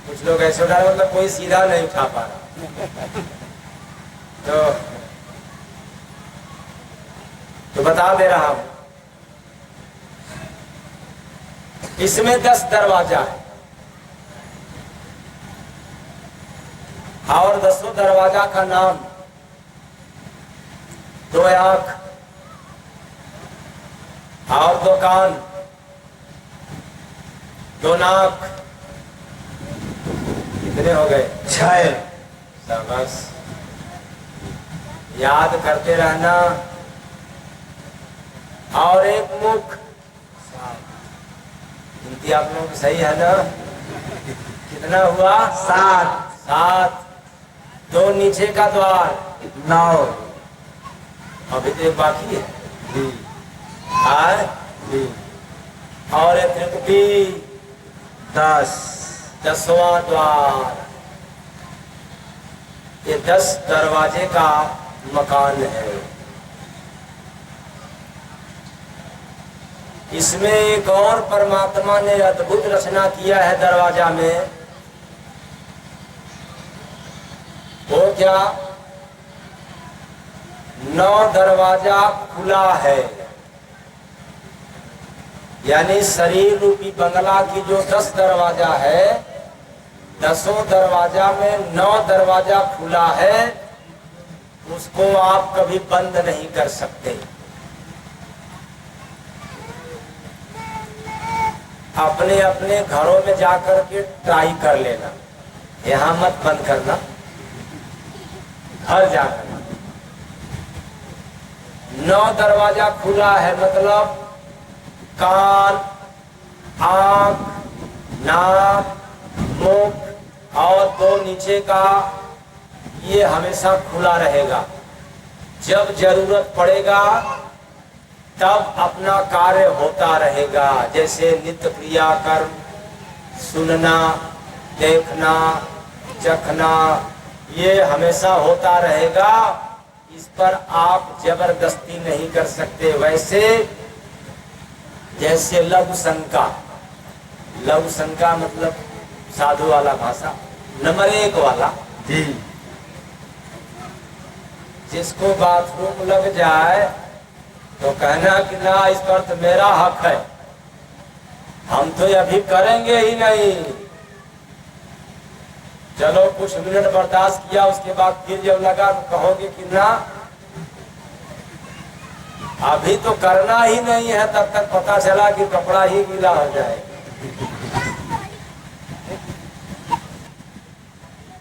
कुछ लोग ऐसे उठा रहे, मतलब कोई सीधा नहीं उठा पा रहा। तो बता दे रहा हूं, इसमें 10 दरवाजा है, और 10 दरवाजा का नाम दो आंख और दो कान, दो नाक, कितने हो गए? 6। बस याद करते रहना। और एक मुख, गिनती आप लोग सही है ना? कितना हुआ? 7। 7। दो नीचे का द्वार, 9। अभी तो एक बाकी है। जी आय? जी। और एक त्रिपुटी, 10। 10वां द्वार। ये 10 दरवाजे का मकान है। इसमें एक और परमात्मा ने अद्भुत रचना किया है दरवाजा में। वो क्या? 9 दरवाजा खुला है, यानी शरीर रूपी बंगला की जो 10 दरवाजा है, 10 दरवाजा में 9 दरवाजा खुला है। उसको आप कभी बंद नहीं कर सकते। अपने अपने घरों में जाकर के ट्राई कर लेना, यहां मत बंद करना, घर जाकर। 9 दरवाजा खुला है मतलब कान, आंख, नाक, मुख और 2 नीचे का, ये हमेशा खुला रहेगा। जब जरूरत पड़ेगा तब अपना कार्य होता रहेगा, जैसे नित्य क्रिया कर्म, सुनना, देखना, चखना, ये हमेशा होता रहेगा। इस पर आप जबरदस्ती नहीं कर सकते। वैसे जैसे लघु शंका, लघु शंका मतलब साधु वाला भाषा, नंबर 1 वाला, जी। जिसको बाथरूम लग जाए तो कहना कि ना, इस पर तो मेरा हक है, हम तो अभी करेंगे ही नहीं। चलो कुछ मिनट बर्दाश्त किया, उसके बाद फिर जब लगा तो कहोगे कि ना, अभी तो करना ही नहीं है। तब तक पता चला कि कपड़ा ही गीला हो जाए।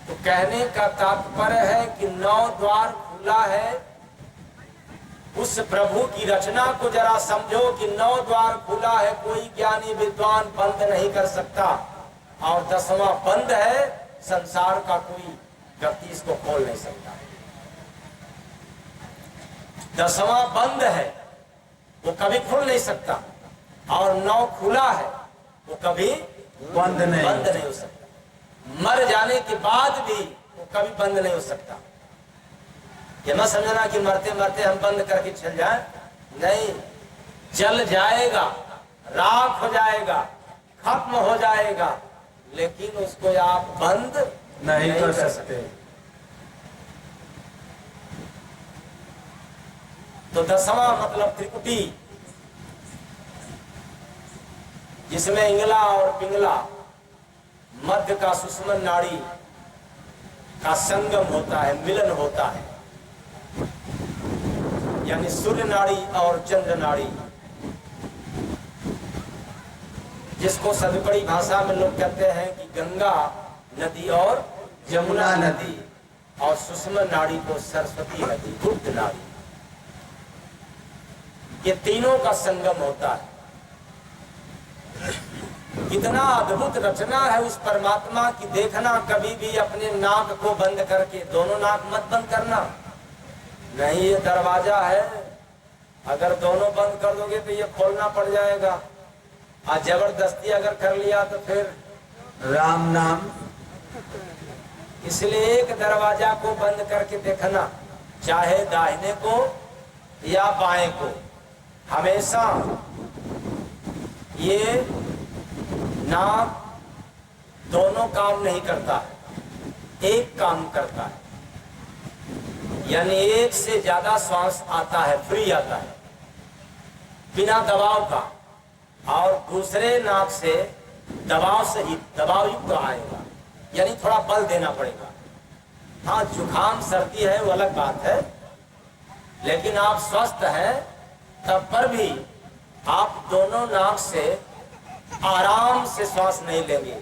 तो कहने का तात्पर्य है कि 9 द्वार खुला है। उस प्रभु की रचना को जरा समझो कि 9 द्वार खुला है, कोई ज्ञानी विद्वान बंद नहीं कर सकता। और 10वां बंद है, संसार का कोई व्यक्ति इसको खोल नहीं सकता। 10वां बंद है, वो कभी खुल नहीं सकता। और 9 खुला है, वो कभी बंद नहीं हो सकता। मर जाने के बाद भी वो कभी बंद नहीं हो सकता। ये मत समझना कि मरते मरते हम बंद करके चल जाएं, नहीं, जल जाएगा, राख हो जाएगा, खत्म हो जाएगा, लेकिन उसको आप बंद नहीं कर सकते। तो 10वां मतलब त्रिपुटी, जिसमें इंगला और पिंगला, मध्य का सुषुम्ना नाड़ी का संगम होता है, मिलन होता है, यानी सूर्य नाड़ी और चंद्र नाड़ी, जिसको सदपड़ी भाषा में लोग कहते हैं कि गंगा नदी और यमुना नदी, और सुषुम्ना नाड़ी को सरस्वती नदी, गुप्त नाड़ी, ये तीनों का संगम होता है। कितना अद्भुत रचना है उस परमात्मा की। देखना कभी भी अपने नाक को बंद करके, दोनों नाक मत बंद करना, नहीं, ये दरवाजा है, अगर दोनों बंद कर दोगे तो ये खोलना पड़ जाएगा। और जबरदस्ती अगर कर लिया तो फिर राम नाम। इसलिए एक दरवाजा को बंद करके देखना, चाहे दाहिने को या बाएं को, हमेशा ये नाक दोनों काम नहीं करता है, एक काम करता है, यानी एक से ज्यादा श्वास आता है, फ्री आता है बिना दबाव का, और दूसरे नाक से दबाव सहित, दबाव युक्त आएगा, यानी थोड़ा बल देना पड़ेगा। हाँ, जुकाम सर्दी है वो अलग बात है, लेकिन आप स्वस्थ हैं तब पर भी आप दोनों नाक से आराम से श्वास नहीं लेंगे।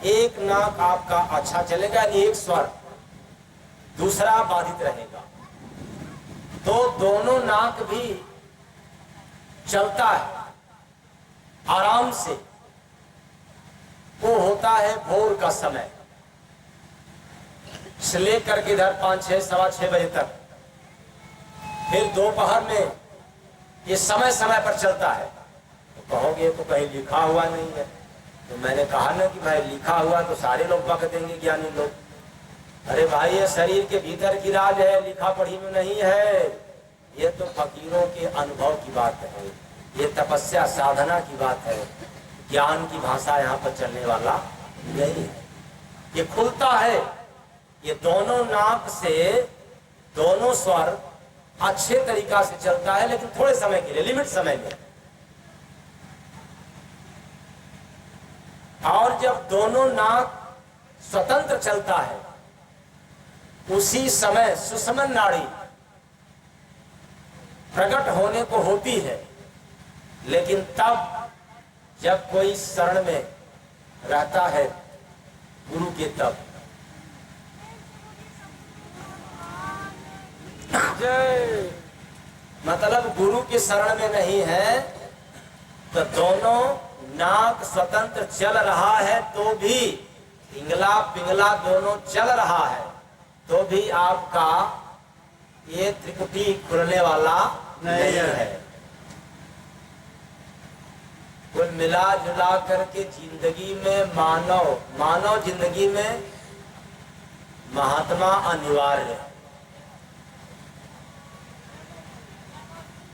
एक नाक आपका अच्छा चलेगा, एक स्वर, दूसरा बाधित रहेगा। तो दोनों नाक भी चलता है आराम से। वो होता है भोर का समय से लेकर के इधर 5-6, सवा 6 बजे तक। फिर दोपहर में ये समय समय पर चलता है। तो कहोगे तो कहीं लिखा हुआ नहीं है। तो मैंने कहा ना कि भाई लिखा हुआ तो सारे लोग बक देंगे, ज्ञानी लोग। अरे भाई ये शरीर के भीतर की राज है, लिखा पढ़ी में नहीं है। ये तो फकीरों के अनुभव की बात है, ये तपस्या साधना की बात है। ज्ञान की भाषा यहाँ पर चलने वाला नहीं है। ये खुलता है, ये दोनों नाक से दोनों स्वर अच्छे तरीका से चलता है, लेकिन थोड़े समय के लिए, लिमिट समय में। और जब दोनों नाक स्वतंत्र चलता है, उसी समय सुषुम्ना नाड़ी प्रकट होने को होती है। लेकिन तब जब कोई शरण में रहता है गुरु के, तब जय। मतलब गुरु के शरण में नहीं है तो दोनों नाक स्वतंत्र चल रहा है तो भी, पिंगला पिंगला दोनों चल रहा है तो भी आपका ये त्रिकुटी खुलने वाला नहीं है। कुल मिला जुला करके जिंदगी में मानव जिंदगी में महात्मा अनिवार्य है।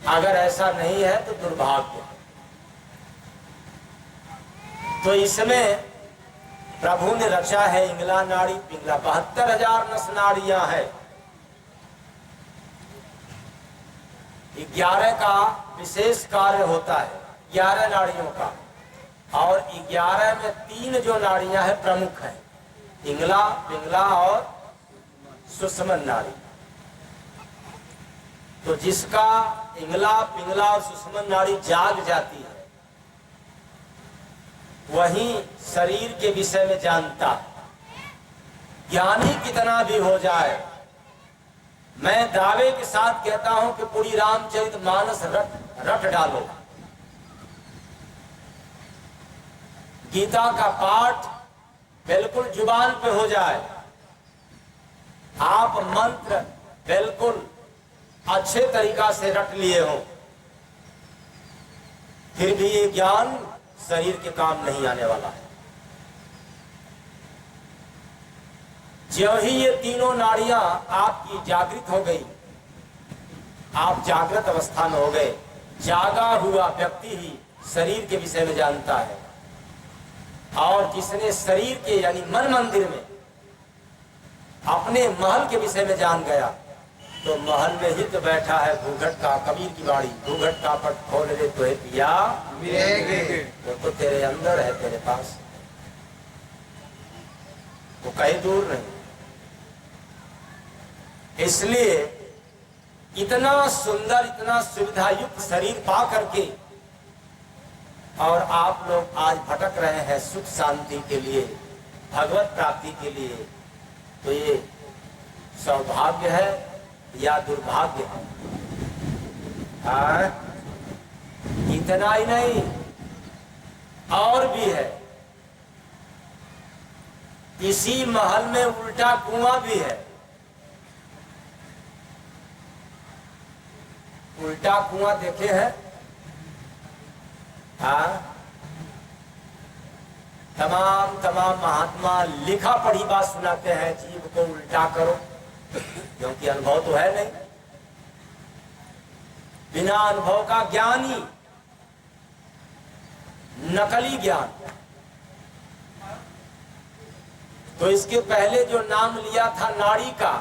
अगर ऐसा नहीं है तो दुर्भाग्य। तो इसमें प्रभु ने रचा है इंगला नाड़ी पिंगला। 72,000 नस नाड़ियां हैं। 11 का विशेष कार्य होता है, 11 नाड़ियों का। और 11 में 3 जो नाड़ियां हैं प्रमुख हैं, इंगला पिंगला और सुषुम्ना नाड़ी। तो जिसका इंगला पिंगला और सुषुम्ना नाड़ी जाग जाती है, वही शरीर के विषय में जानता है। ज्ञानी कितना भी हो जाए, मैं दावे के साथ कहता हूं कि पूरी रामचरितमानस रट डालो। गीता का पाठ बिल्कुल जुबान पे हो जाए, आप मंत्र बिल्कुल अच्छे तरीका से रट लिए हो, फिर भी ये ज्ञान शरीर के काम नहीं आने वाला है। जो ही ये तीनों नाड़ियां आपकी जागृत हो गई, आप जागृत अवस्था में हो गए। जागा हुआ व्यक्ति ही शरीर के विषय में जानता है। और जिसने शरीर के यानी मन मंदिर में अपने महल के विषय में जान गया, तो महल में ही तो बैठा है घूंघट का, कबीर की बाड़ी, घूंघट का पट खोल ले तो है पिया, वो तो तेरे अंदर है, तेरे पास, वो कहीं दूर नहीं। इसलिए इतना सुंदर, इतना सुविधायुक्त शरीर पा करके और आप लोग आज भटक रहे हैं सुख शांति के लिए, भगवत प्राप्ति के लिए, तो ये सौभाग्य है या दुर्भाग्य है? इतना ही नहीं, और भी है। इसी महल में उल्टा कुआं भी है। उल्टा कुआं देखे हैं? तमाम महात्मा लिखा पढ़ी बात सुनाते हैं, जीव को उल्टा करो, क्योंकि अनुभव तो है नहीं। बिना अनुभव का ज्ञानी नकली ज्ञान। तो इसके पहले जो नाम लिया था नाड़ी का,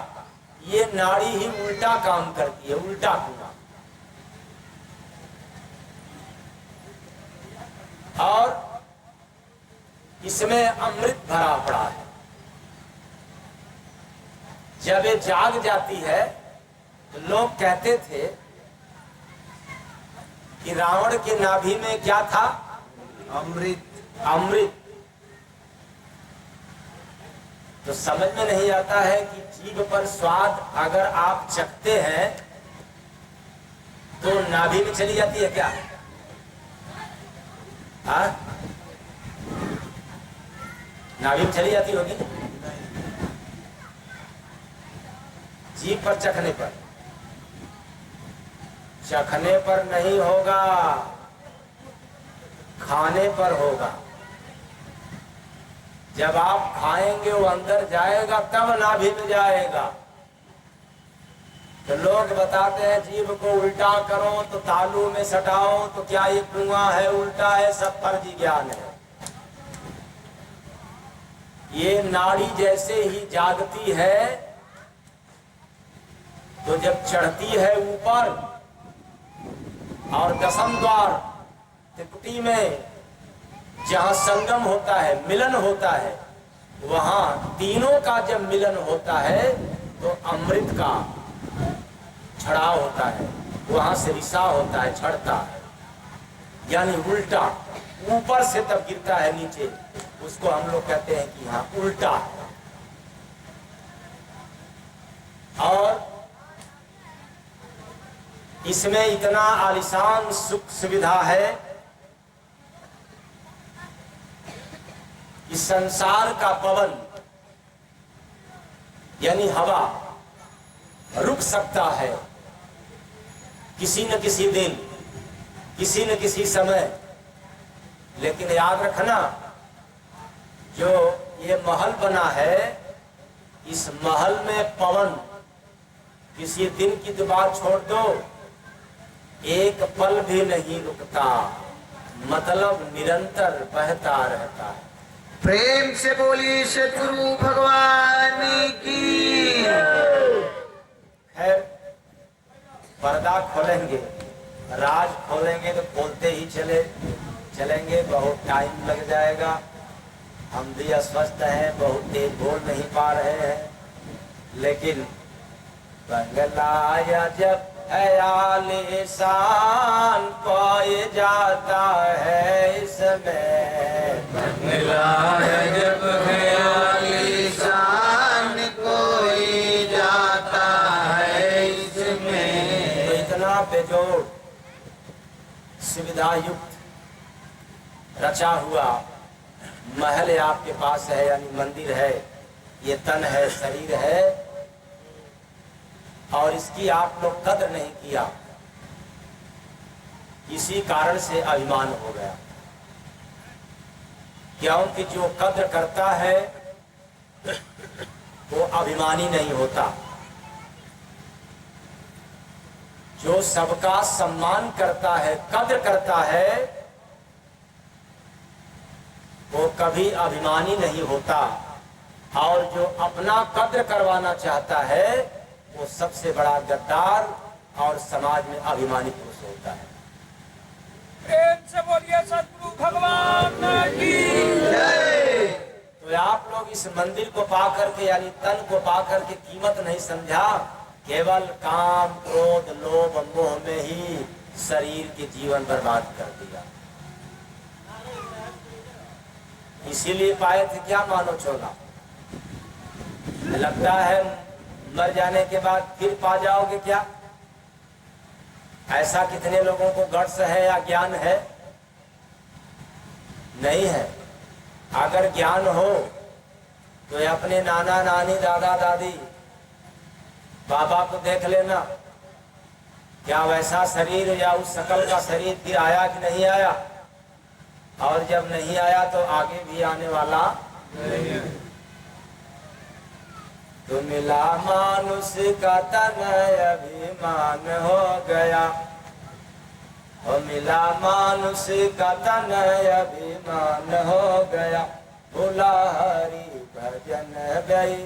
ये नाड़ी ही उल्टा काम करती है, उल्टा कुआं। और इसमें अमृत भरा पड़ा है। जब ये जाग जाती है तो लोग कहते थे कि रावण के नाभि में क्या था? अमृत। अमृत। तो समझ में नहीं आता है कि जीभ पर स्वाद अगर आप चखते हैं तो नाभि में चली जाती है क्या? हाँ, नाभि में चली जाती होगी जीभ पर चखने पर। चखने पर नहीं होगा, खाने पर होगा। जब आप खाएंगे वो अंदर जाएगा तब नाभि में जाएगा। तो लोग बताते हैं जीभ को उल्टा करो तो तालू में सटाओ तो क्या ये कुआं है, उल्टा है, सब फर्जी ज्ञान है। ये नाड़ी जैसे ही जागती है तो जब चढ़ती है ऊपर और दसम द्वार त्रिपुटी में जहां संगम होता है, मिलन होता है, वहां तीनों का जब मिलन होता है तो अमृत का छड़ाव होता है, वहां से रिसा होता है, छड़ता है, यानी उल्टा ऊपर से तब गिरता है नीचे। उसको हम लोग कहते हैं कि हाँ उल्टा है। और इसमें इतना आलिशान सुख सुविधा है कि संसार का पवन यानी हवा रुक सकता है किसी न किसी दिन, किसी न किसी समय। लेकिन याद रखना, जो ये महल बना है, इस महल में पवन किसी दिन की तो बात छोड़ दो, एक पल भी नहीं रुकता, मतलब निरंतर बहता रहता है। प्रेम से बोलिए सतगुरु भगवान की। है पर्दा खोलेंगे, राज खोलेंगे तो खोलते ही चलेंगे, बहुत टाइम लग जाएगा। हम भी अस्वस्थ हैं, बहुत तेज बोल नहीं पा रहे हैं, लेकिन बंगलाया जब आलिशान कोई जाता है इसमें, बंगलाया जब आलिशान कोई जाता है इसमें। तो इतना बेजोड़ सुविधा युक्त रचा हुआ महल आपके पास है, यानी मंदिर है, ये तन है, शरीर है, और इसकी आप लोग कदर नहीं किया, इसी कारण से अभिमान हो गया। क्योंकि जो कदर करता है वो अभिमानी नहीं होता, जो सबका सम्मान करता है, कदर करता है, वो कभी अभिमानी नहीं होता। और जो अपना कद्र करवाना चाहता है वो सबसे बड़ा गद्दार और समाज में अभिमानी पुरुष होता है। प्रेम से बोलिए सतगुरु भगवान की जय। तो आप लोग इस मंदिर को पा करके, यानी तन को पा करके कीमत नहीं समझा, केवल काम, क्रोध, लोभ, मोह में ही शरीर के जीवन बर्बाद कर दिया। इसीलिए पाए थे क्या मानो चोला, लगता है मर जाने के बाद फिर पा जाओगे क्या? ऐसा कितने लोगों को गट्स है या ज्ञान है? नहीं है। अगर ज्ञान हो तो अपने नाना नानी, दादा दादी, बाबा को देख लेना, क्या वैसा शरीर या उस शकल का शरीर फिर आया कि नहीं आया? और जब नहीं आया तो आगे भी आने वाला नहीं। तो मिला मानुष का तन अभिमान हो गया, और मिला मानुष का तन अभिमान हो गया, भोला हरि भजन गई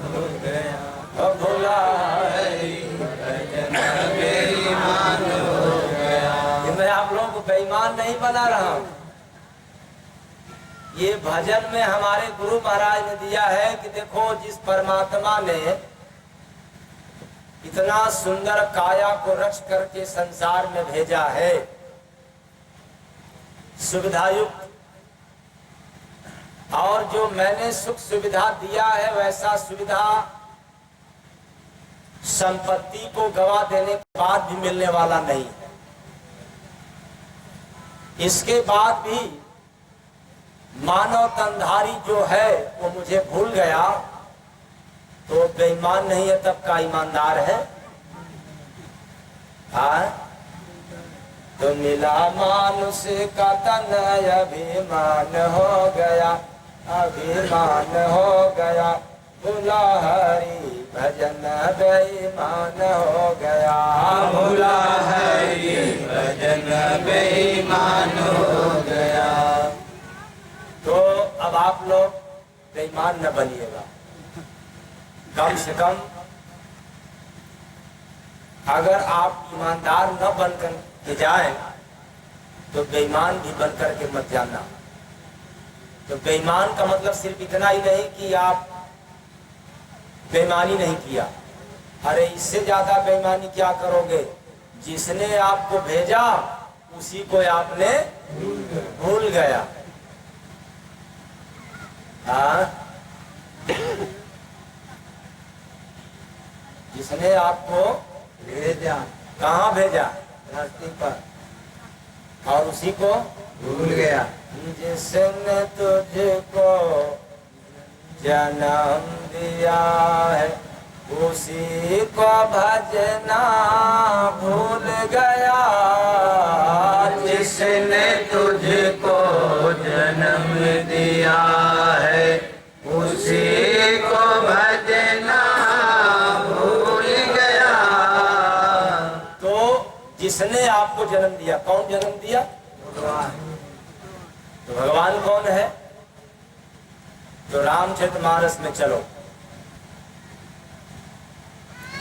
हो गया, और भोला हरि भजन बेईमान हो गया। मैं आप लोगों को बेईमान नहीं बना रहा हूं, ये भजन में हमारे गुरु महाराज ने दिया है कि देखो, जिस परमात्मा ने इतना सुंदर काया को रच करके संसार में भेजा है, सुविधायुक्त, और जो मैंने सुख सुविधा दिया है वैसा सुविधा संपत्ति को गवा देने के बाद भी मिलने वाला नहीं है। इसके बाद भी मानव तनधारी जो है वो मुझे भूल गया तो बेईमान नहीं है, तब का ईमानदार है। हाँ, तो मिला मानुष का तन अभिमान हो गया, अभिमान हो गया, भूला हरि भजन बेईमान हो गया, भूला हरि भजन बेईमान हो गया। तो अब आप लोग बेईमान न बनिएगा, कम से कम अगर आप ईमानदार न बनकर के जाए तो बेईमान भी बनकर के मत जाना। तो बेईमान का मतलब सिर्फ इतना ही नहीं कि आप बेईमानी नहीं किया, अरे इससे ज्यादा बेईमानी क्या करोगे, जिसने आपको भेजा उसी को आपने भूल गया। हाँ, जिसने आपको भेजा, कहाँ भेजा, धरती पर, और उसी को भूल गया। जिसने तुझको जन्म दिया है उसी को भजना भूल गया, जिसने तुझको जन्म दिया है उसी को भजना भूल गया। तो जिसने आपको जन्म दिया, कौन जन्म दिया, तो भगवान कौन है। तो रामचरितमानस में चलो,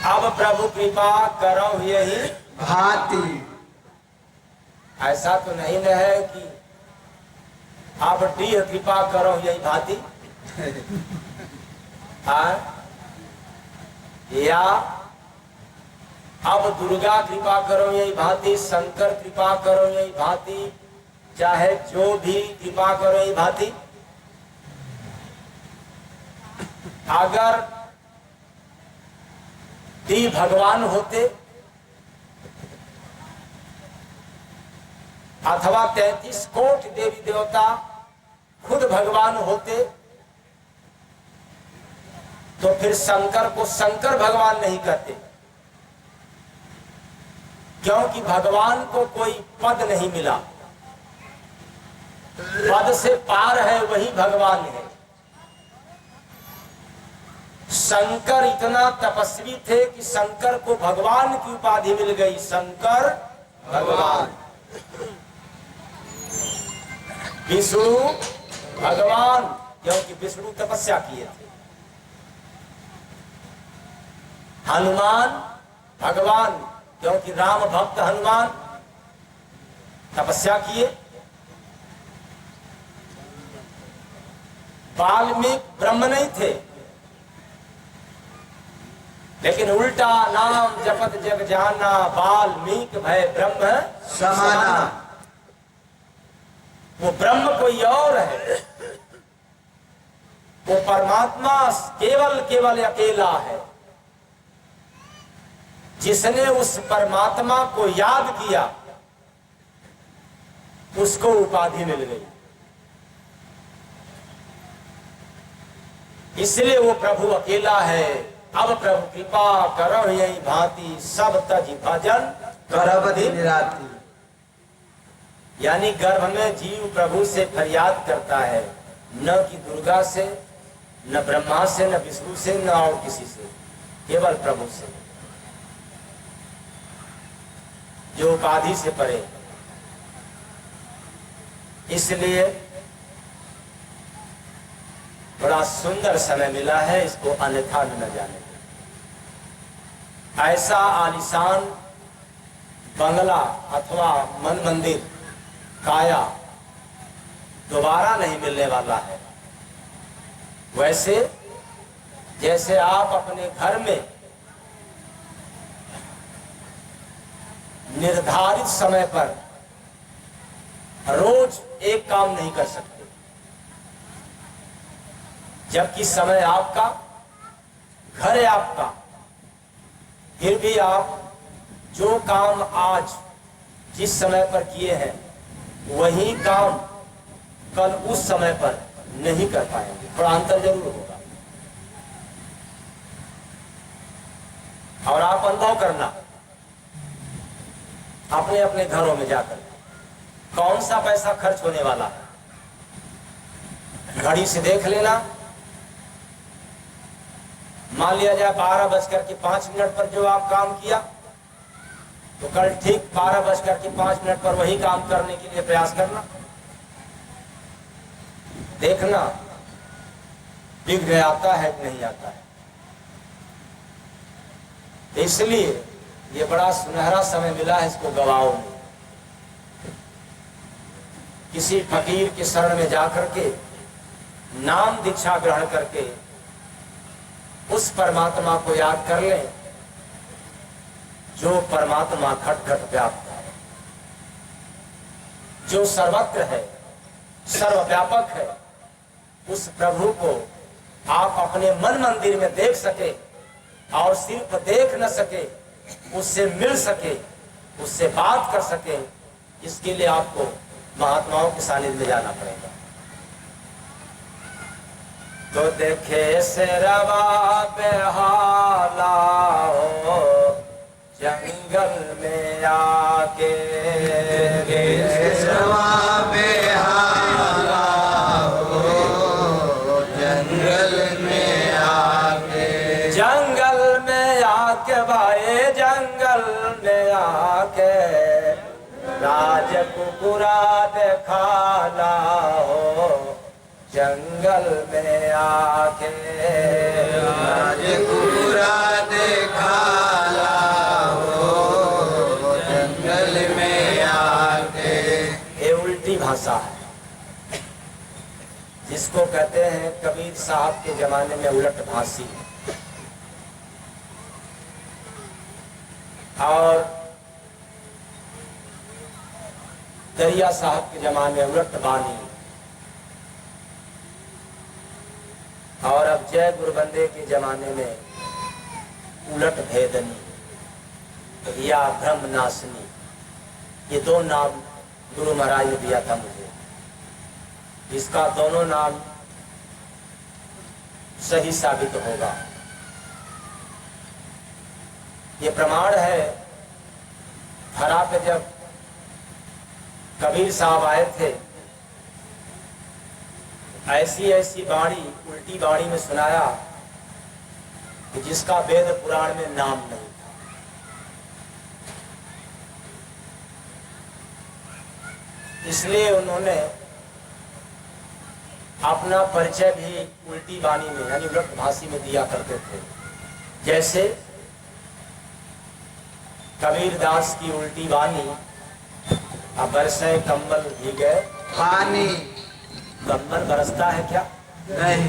अब प्रभु कृपा करो यही भांति। ऐसा तो नहीं न है कि आप डीह कृपा करो यही भांति, या अब दुर्गा कृपा करो यही भांति, शंकर कृपा करो यही भांति, चाहे जो भी कृपा करो यही भांति। अगर दी भगवान होते अथवा 33 कोटि देवी देवता खुद भगवान होते तो फिर शंकर को शंकर भगवान नहीं कहते, क्योंकि भगवान को कोई पद नहीं मिला, पद से पार है वही भगवान है। शंकर इतना तपस्वी थे कि शंकर को भगवान की उपाधि मिल गई, शंकर भगवान। विष्णु भगवान, क्योंकि विष्णु तपस्या किए थे। हनुमान भगवान, क्योंकि राम भक्त हनुमान तपस्या किए। वाल्मीकि ब्रह्म नहीं थे, लेकिन उल्टा नाम जपत जग जाना, वाल्मीकि भय ब्रह्म समाना। वो ब्रह्म कोई और है, वो परमात्मा केवल केवल अकेला है। जिसने उस परमात्मा को याद किया उसको उपाधि मिल गई, इसलिए वो प्रभु अकेला है। अब प्रभु कृपा करो यही भांति, सब तज भजन करब दिन राति। यानी गर्भ में जीव प्रभु से फरियाद करता है, न कि दुर्गा से, न ब्रह्मा से, न विष्णु से, न और किसी से, केवल प्रभु से, जो उपाधि से परे। इसलिए बड़ा सुंदर समय मिला है, इसको अन्यथा न जाने। ऐसा आलिशान बंगला अथवा मन मंदिर काया दोबारा नहीं मिलने वाला है। वैसे जैसे आप अपने घर में निर्धारित समय पर रोज एक काम नहीं कर सकते, जबकि समय आपका, घर है आपका, फिर भी आप जो काम आज जिस समय पर किए हैं वही काम कल उस समय पर नहीं कर पाएंगे, थोड़ा अंतर जरूर होगा। और आप अनुभव करना अपने अपने घरों में जाकर कौन सा पैसा खर्च होने वाला है, घड़ी से देख लेना। मान लिया जाए 12:05 पर जो आप काम किया, तो कल ठीक 12:05 पर वही काम करने के लिए प्रयास करना। देखना विघ्न आता है कि नहीं आता है। इसलिए ये बड़ा सुनहरा समय मिला है, इसको गवाओ नहीं। किसी फकीर के शरण में जाकर के नाम दीक्षा ग्रहण करके उस परमात्मा को याद कर लें जो परमात्मा घट घट व्याप्त है, जो सर्वत्र है, सर्वव्यापक है। उस प्रभु को आप अपने मन मंदिर में देख सके और सिर्फ देख न सके, उससे मिल सके, उससे बात कर सके, इसके लिए आपको महात्माओं के सानिध्य में जाना पड़ेगा। तो देखे शेरवा पे हाला हो जंगल में आके, शेरवा पे हाला हो जंगल में आके, जंगल में आके भाई जंगल में आके राज कुकुरा दिखाला हो जंगल में आके, राज कुकुरा दिखाला हो जंगल में आके। ये उल्टी भाषा है, जिसको कहते हैं कबीर साहब के जमाने में उलट भाषी, और दरिया साहब के जमाने में उलट बानी, और अब जय गुरुबंदे के जमाने में उलट भेदनी या ब्रह्मनाशनी। ये दो नाम गुरु महाराज ने दिया था मुझे। इसका दोनों नाम सही साबित होगा। ये प्रमाण है, धरा पे जब कबीर साहब आए थे, ऐसी ऐसी बाणी, उल्टी बाणी में सुनाया कि जिसका वेद पुराण में नाम नहीं था। इसलिए उन्होंने अपना परिचय भी उल्टी बाणी में यानी उलट भाषी में दिया करते थे। जैसे कबीर दास की उल्टी बाणी, अब बरसे कम्बल भीगे पानी कम्बल बरसता है क्या? नहीं,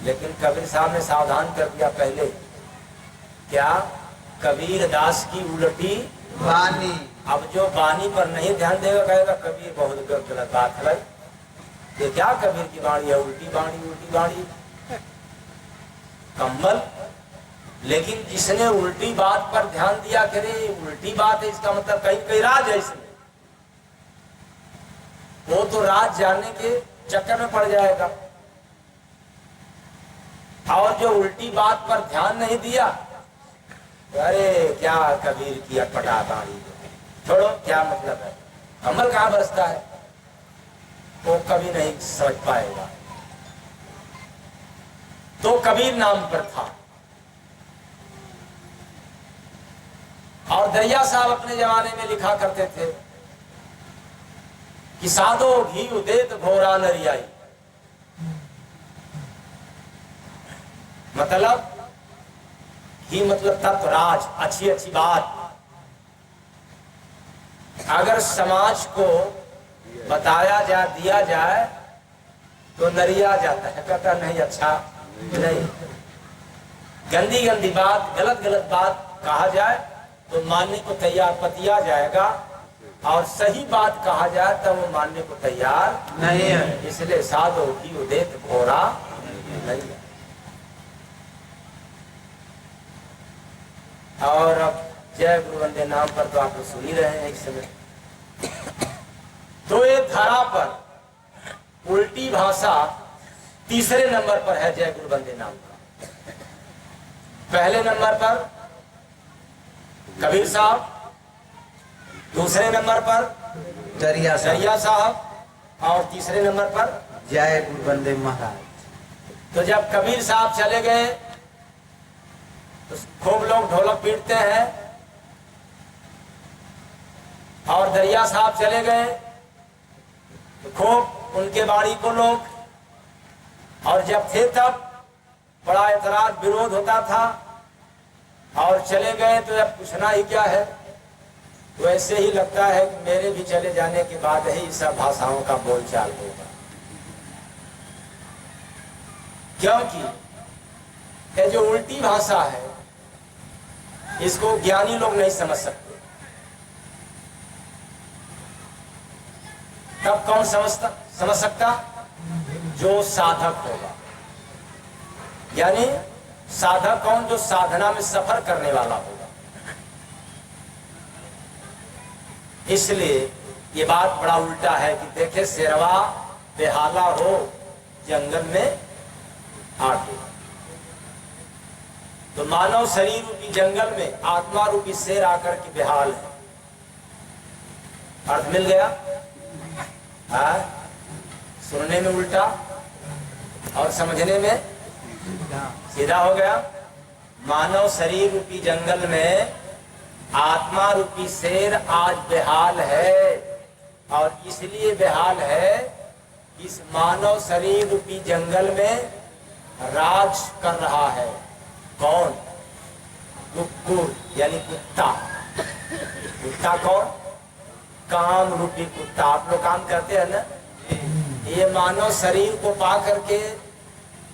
लेकिन कबीर साहब ने सावधान कर दिया पहले, क्या? कबीर दास की उल्टी पानी। अब जो बानी पर नहीं ध्यान देगा कहेगा कबीर बहुत गलत बात है। ये क्या कबीर की बाणी है? उल्टी बाणी कम्बल। लेकिन जिसने उल्टी बात पर ध्यान दिया कि रे उल्टी बात है, इसका मतलब कहीं कहीं राज है इसमें, वो तो राज जानने के चक्कर में पड़ जाएगा। और जो उल्टी बात पर ध्यान नहीं दिया, अरे क्या कबीर की अटपटा बाणी, छोड़ो क्या मतलब है, कमल कहाँ बरसता है, वो कभी नहीं समझ पाएगा। तो कबीर नाम पर था। और दरिया साहब अपने जमाने में लिखा करते थे कि साधो घी उदेत घोरा नरियाई, मतलब घी मतलब तत्व, राज, अच्छी अच्छी बात। अगर समाज को बताया जा दिया जाए तो नरिया जाता है, कहता नहीं अच्छा नहीं। गंदी गंदी बात, गलत गलत बात कहा जाए तो मानने को तैयार पतिया जाएगा, और सही बात कहा जाए तो वो मानने को तैयार नहीं है। इसलिए साधो की उदित घोड़ा नहीं है। और अब जय गुरु वंदे नाम पर तो आप लोग सुन ही रहे हैं इस समय। तो ये धरा पर उल्टी भाषा तीसरे नंबर पर है जय गुरु वंदे नाम का। पहले नंबर पर कबीर साहब, दूसरे नंबर पर दरिया दरिया साहब, और तीसरे नंबर पर जय गुरु वंदे महाराज। तो जब कबीर साहब चले गए तो खूब लोग ढोलक पीटते हैं, और दरिया साहब चले गए तो खूब उनके बाड़ी को लोग, और जब थे तब बड़ा एतराज विरोध होता था, और चले गए तो अब पूछना ही क्या है। तो ऐसे ही लगता है कि मेरे भी चले जाने के बाद ही सब भाषाओं का बोलचाल होगा, क्योंकि ये जो उल्टी भाषा है इसको ज्ञानी लोग नहीं समझ सकते। तब कौन समझ सकता? जो साधक होगा। यानी साधक कौन? जो साधना में सफर करने वाला होगा। इसलिए ये बात बड़ा उल्टा है कि देखे शेरवा बेहाला हो जंगल में आके, तो मानव शरीर रूपी जंगल में आत्मा रूपी शेर आकर के बेहाल है। अर्थ मिल गया? सुनने में उल्टा और समझने में सीधा हो गया। मानव शरीर रूपी जंगल में आत्मा रूपी शेर आज बेहाल है, और इसलिए बेहाल है इस मानव शरीर रूपी जंगल में राज कर रहा है। कौन? कुक्कुर यानी कुत्ता। कुत्ता कौन? काम रूपी कुत्ता। आप लोग काम करते हैं ना? ये मानव शरीर को पा करके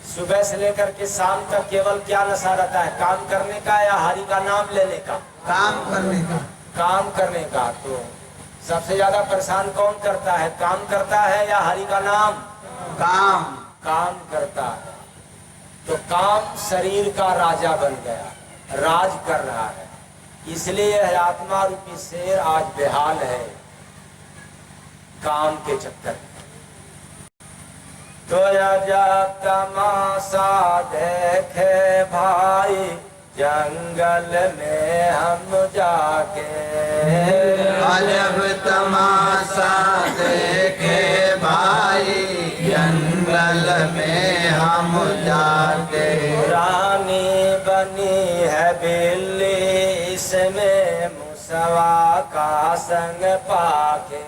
सुबह से लेकर के शाम तक केवल क्या नशा रहता है? काम करने का या हरि का नाम लेने का? काम करने का। काम करने का। तो सबसे ज्यादा परेशान कौन करता है? काम करता है या हरि का नाम? काम। काम करता है। तो काम शरीर का राजा बन गया, राज कर रहा है। इसलिए आत्मा रूपी शेर आज बेहाल है काम के चक्कर में। तो जब तमाशा देखे भाई जंगल में हम जाके, जब तमाशा देखे भाई जंगल में हम जाके, रानी बनी है बिल्ली इसमें मुसवा का संग पाके,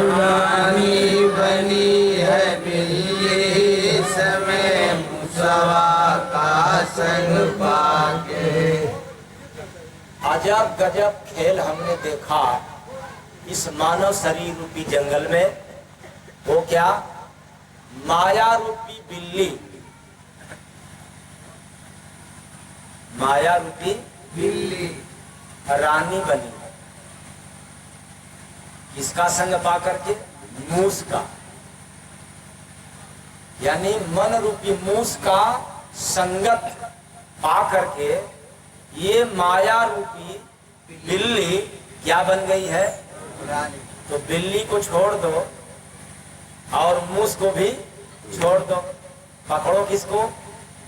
रानी बनी है बिल्ली इसमें मुसवा का संग पाके। अजब गजब खेल हमने देखा इस मानव शरीर रूपी जंगल में। वो क्या? माया रूपी बिल्ली, माया रूपी बिल्ली रानी बनी है। किसका संग पा करके? मूस का। यानी मन रूपी मूस का संगत पा करके ये माया रूपी बिल्ली क्या बन गई है? रानी। तो बिल्ली को छोड़ दो और मूस को भी छोड़ दो। पकड़ो किसको?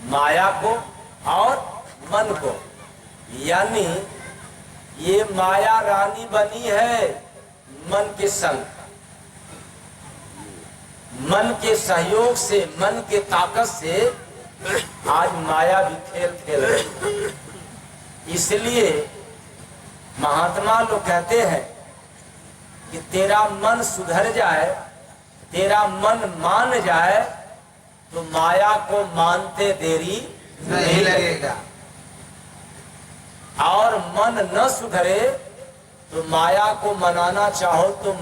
माया को और मन को। यानी ये माया रानी बनी है मन के संग, मन के सहयोग से, मन के ताकत से आज माया भी खेल खेल रही। इसलिए महात्मा लोग कहते हैं कि तेरा मन सुधर जाए, तेरा मन मान जाए तो माया को मानते देरी नहीं लगेगा। और मन न सुधरे तो माया को मनाना चाहो तो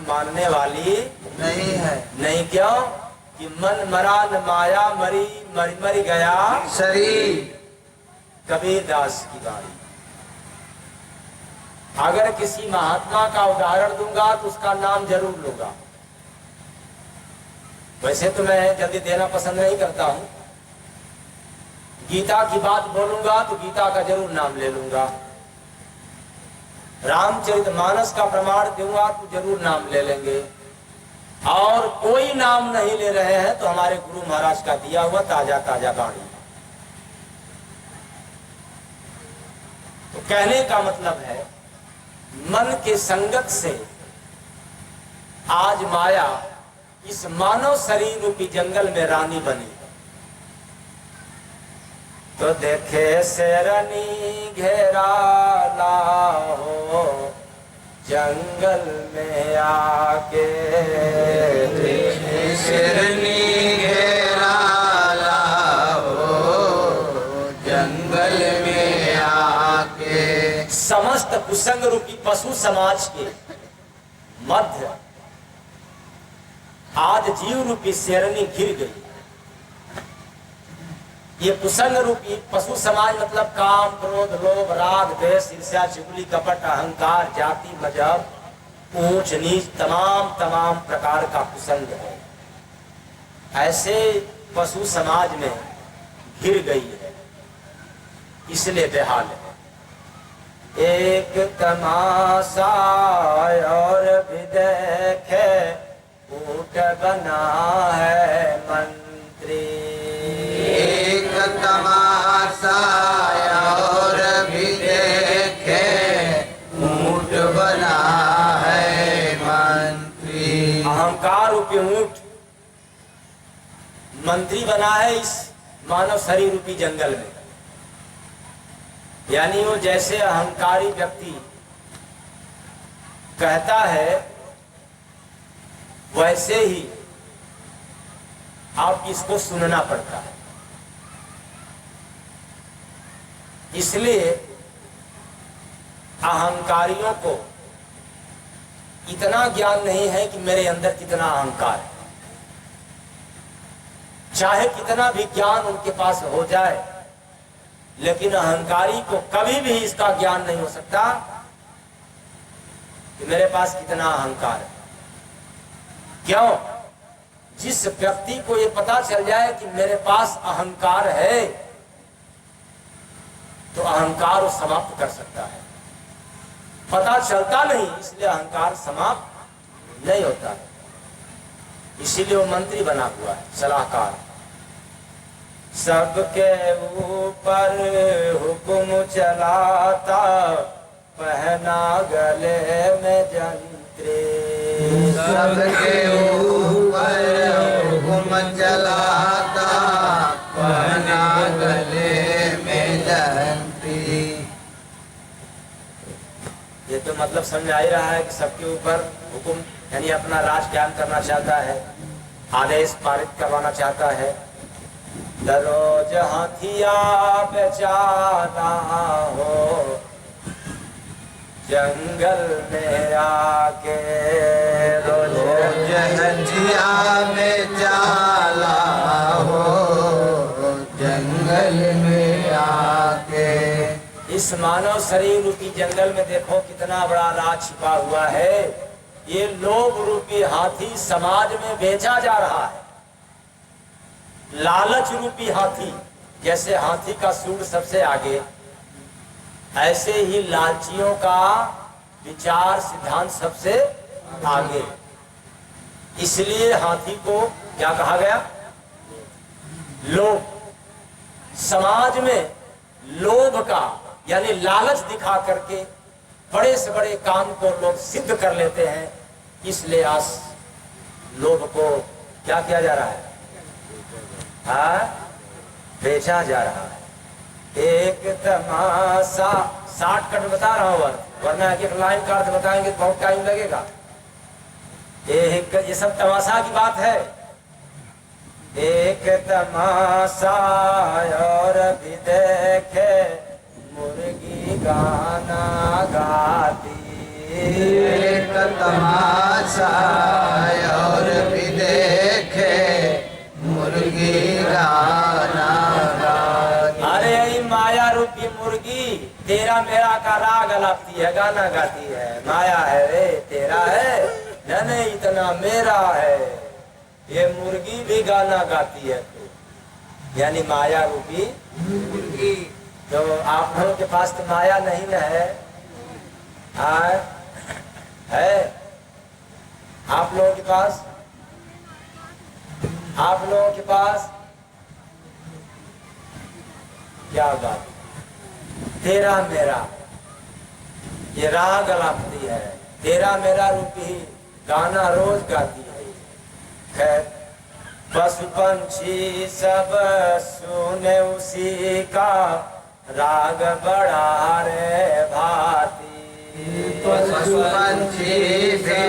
मानने वाली नहीं है। नहीं। क्यों? कि मन मरा न माया मरी, मरी गया शरीर। कबीर दास की बाणी। अगर किसी महात्मा का उदाहरण दूंगा तो उसका नाम जरूर लूंगा। वैसे तो मैं जल्दी देना पसंद नहीं करता हूं। गीता की बात बोलूंगा तो गीता का जरूर नाम ले लूंगा। रामचरितमानस का प्रमाण दूंगा तो जरूर नाम ले लेंगे। और कोई नाम नहीं ले रहे हैं तो हमारे गुरु महाराज का दिया हुआ ताजा ताजा वाणी। तो कहने का मतलब है, मन के संगत से आज माया इस मानव शरीर रूपी जंगल में रानी बनी। तो देखे शेरनी घेरा लाओ जंगल में आके, देखे शेरनी घेरा लाओ जंगल में आके। समस्त कुसंग रूपी पशु समाज के मध्य आज जीव रूपी शेरनी घिर गई। ये कुसंग रूपी पशु समाज मतलब काम, क्रोध, लोभ, राग, द्वेष, ईर्ष्या, चुगली, कपट, अहंकार, जाति, मजहब, ऊंच नीच, तमाम प्रकार का कुसंग है। ऐसे पशु समाज में घिर गई है, इसलिए बेहाल है। एक तमाशा और भी देखे, ऊंट बना है मंत्री। एक तमाशा और भी देखे, ऊंट बना है मंत्री। अहंकार रूपी ऊंट मंत्री बना है इस मानव शरीर रूपी जंगल में। यानी वो जैसे अहंकारी व्यक्ति कहता है वैसे ही आप इसको सुनना पड़ता है। इसलिए अहंकारियों को इतना ज्ञान नहीं है कि मेरे अंदर कितना अहंकार है। चाहे कितना भी ज्ञान उनके पास हो जाए, लेकिन अहंकारी को कभी भी इसका ज्ञान नहीं हो सकता कि मेरे पास कितना अहंकार है। क्यों? जिस व्यक्ति को ये पता चल जाए कि मेरे पास अहंकार है, तो अहंकार वो समाप्त कर सकता है। पता चलता नहीं, इसलिए अहंकार समाप्त नहीं होता है। इसीलिए वो मंत्री बना हुआ है, सलाहकार। सबके ऊपर हुक्म चलाता, पहना गले में जंत्री। सबके ऊपर हुक्म चलाता, पहना गले में जंत्री। ये तो मतलब समझ आ ही रहा है कि सबके ऊपर हुक्म यानी अपना राज कायम करना चाहता है, आदेश पारित करवाना चाहता है। दरोज हाथिया बेचाना हो जंगल में आके, रोज हथिया में जाला हो जंगल में आके। इस मानव शरीर रूपी जंगल में देखो कितना बड़ा राज छिपा हुआ है। ये लोभ रूपी हाथी समाज में बेचा जा रहा है। लालच रूपी हाथी, जैसे हाथी का सूंड सबसे आगे, ऐसे ही लालचियों का विचार सिद्धांत सबसे आगे। इसलिए हाथी को क्या कहा गया? लोभ। समाज में लोभ का यानी लालच दिखा करके बड़े से बड़े काम को लोग सिद्ध कर लेते हैं। इसलिए आज लोभ को क्या किया जा रहा है? बेचा जा रहा है। एक तमाशा, शॉर्टकट बता रहा हूं, वरना एक लाइन का अर्थ बताएंगे तो बहुत टाइम लगेगा। ये सब तमाशा की बात है। एक तमाशा और भी देखे, मुर्गी गाना गाती। एक तमाशा और भी देखे, मुर्गी गाना गाती। अरे माया रूपी मुर्गी तेरा मेरा का राग अलापती है, गाना गाती है। माया है रे तेरा है, नहीं इतना मेरा है। ये मुर्गी भी गाना गाती है तो, यानी माया रूपी मुर्गी। तो आप लोगों के पास तो माया नहीं न है? है आप लोगों के पास? आप लोगों के पास क्या बात? तेरा मेरा ये राग अलापती है, तेरा मेरा रूपी गाना रोज गाती है। खैर पशु पंछी सब सुने उसी का राग बड़ा रे भाती। पशु पंछी भी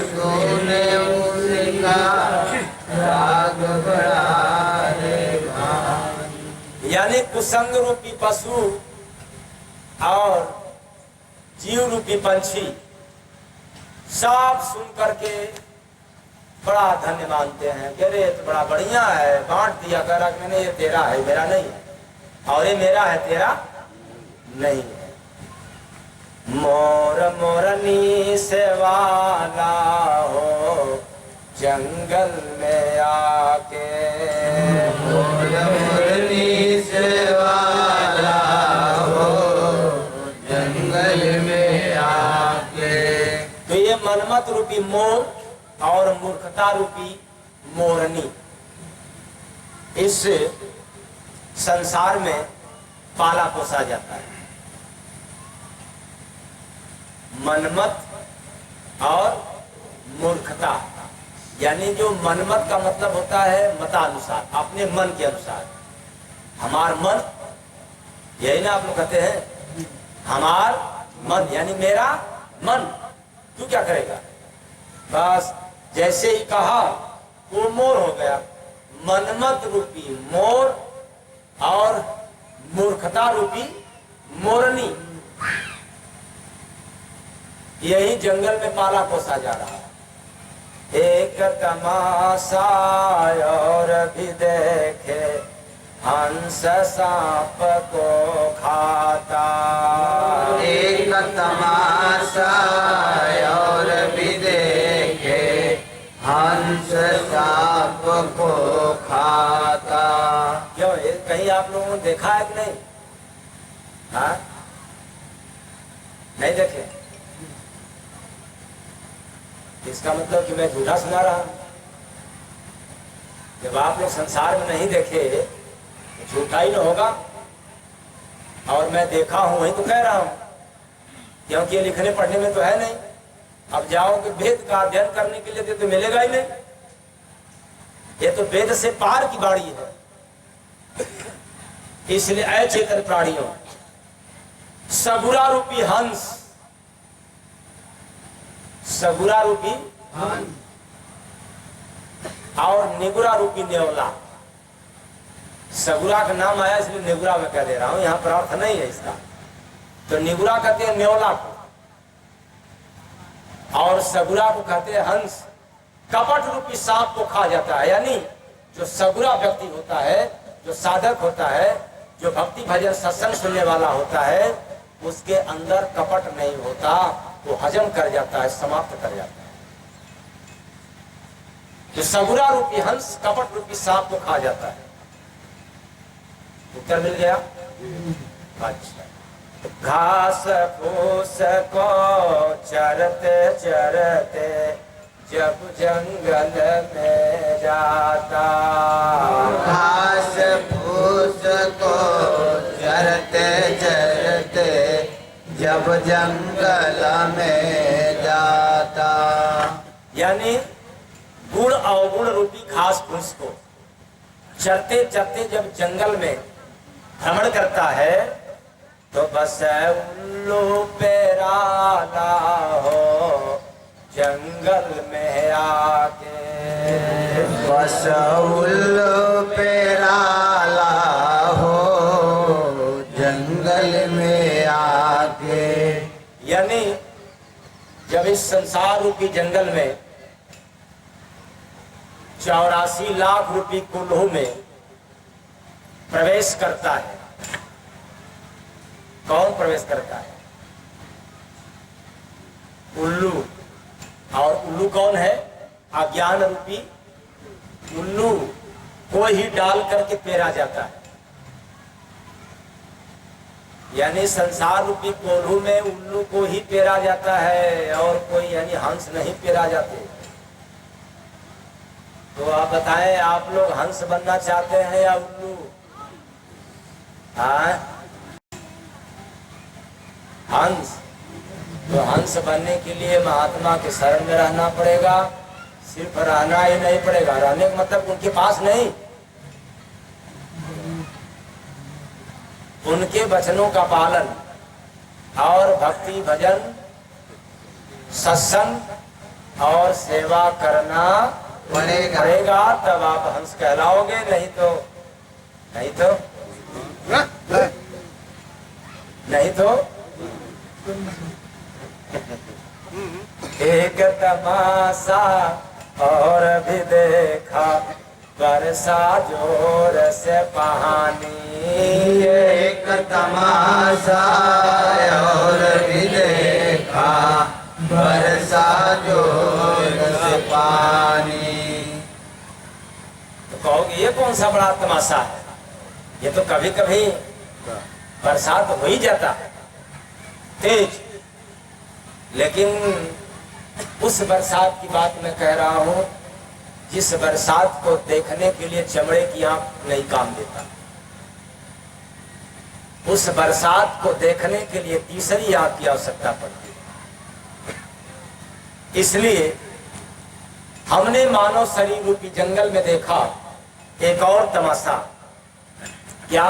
सुने उसका राग बड़ा रे भाती। यानी कुसंग रूपी पशु और जीव रूपी पंछी सब सुन करके बड़ा धन्य मानते हैं कि अरे तो बड़ा बढ़िया है, बांट दिया कर मैंने, ये तेरा है मेरा नहीं है, और ये मेरा है तेरा नहीं है। मोर मोरनी से वाला हो जंगल में आके, मोर मोरनी से वाला हो जंगल में आके। तो ये मनमत रूपी मोर और मूर्खता रूपी मोरनी इस संसार में पाला पोसा जाता है। मनमत और मूर्खता, यानी जो मनमत का मतलब होता है मतानुसार, अपने मन के अनुसार। हमार मन, यही ना आप लोग कहते हैं हमार मन, यानी मेरा मन, तू क्या करेगा? बस जैसे ही कहा वो मोर हो गया। मनमत रूपी मोर और मूर्खता रूपी मोरनी, यही जंगल में पाला पोसा जा रहा है। एक तमाशा और भी देखे हंस सांप को खाता। एक तमाशा और भी देखे हंस सांप को खाता। क्यों, ये कहीं आप लोगों ने देखा है कि नहीं? हाँ, नहीं देखे? इसका मतलब कि मैं झूठा सुना रहा हूं। जब आप लोग संसार में नहीं देखे तो झूठा ही न होगा, और मैं देखा हूं वही तो कह रहा हूं, क्योंकि ये लिखने पढ़ने में तो है नहीं। अब जाओगे वेद का अध्ययन करने के लिए तो मिलेगा ही नहीं। ये तो वेद से पार की बाड़ी है। इसलिए अचेतन प्राणियों, सगुरा रूपी हंस, सगुरा रूपी और निगुरा रूपी नेवला। सगुरा का नाम आया इसलिए निगुरा में कह दे रहा हूं, यहां पर अर्थ नहीं है इसका। तो निगुरा कहते हैं नेवला को, और सगुरा को कहते हैं हंस। कपट रूपी सांप को खा जाता है, यानी जो सगुरा व्यक्ति होता है, जो साधक होता है, जो भक्ति भजन सत्संग सुनने वाला होता है, उसके अंदर कपट नहीं होता, वो हजम कर जाता है, समाप्त कर जाता है। जो सगुरा रूपी हंस कपट रूपी सांप को खा जाता है। उत्तर मिल गया? अच्छा। घास फूस को चरते चरते जब जंगल में जाता। घास फूस को चरते चरते जब जंगल में जाता। यानी गुण अवगुण रूपी घास फूस को चरते चरते जब जंगल में भ्रमण करता है, तो बस उल्लू पेराला हो जंगल में आके। बस उल्लू पेराला हो जंगल में आके। यानी जब इस संसार रूपी जंगल में 84 लाख रुपी कुल्लू में प्रवेश करता है कौन प्रवेश करता है? उल्लू। और उल्लू कौन है? अज्ञान रूपी उल्लू को ही डाल करके पेरा जाता है। यानी संसार रूपी कोल्हू में उल्लू को ही पेरा जाता है और कोई यानी हंस नहीं पेरा जाते। तो आप बताएं, आप लोग हंस बनना चाहते हैं या उल्लू? हाँ, हंस। तो हंस बनने के लिए महात्मा के शरण में रहना पड़ेगा। सिर्फ रहना ही नहीं पड़ेगा, रहने का मतलब उनके पास नहीं, उनके वचनों का पालन और भक्ति भजन सत्संग और सेवा करना पड़ेगा, तब आप हंस कहलाओगे। नहीं तो एक तमाशा और भी देखा, बरसा जोर से पानी। एक तमाशा और भी देखा, बरसा जोर से पानी। तो कहोगे ये कौन सा बड़ा तमाशा है? ये तो कभी कभी बरसात हो ही जाता है तेज, लेकिन उस बरसात की बात मैं कह रहा हूं जिस बरसात को देखने के लिए चमड़े की आंख नहीं काम देता। उस बरसात को देखने के लिए तीसरी आंख की आवश्यकता पड़ती है। इसलिए हमने मानव शरीर रूपी जंगल में देखा एक और तमाशा। क्या?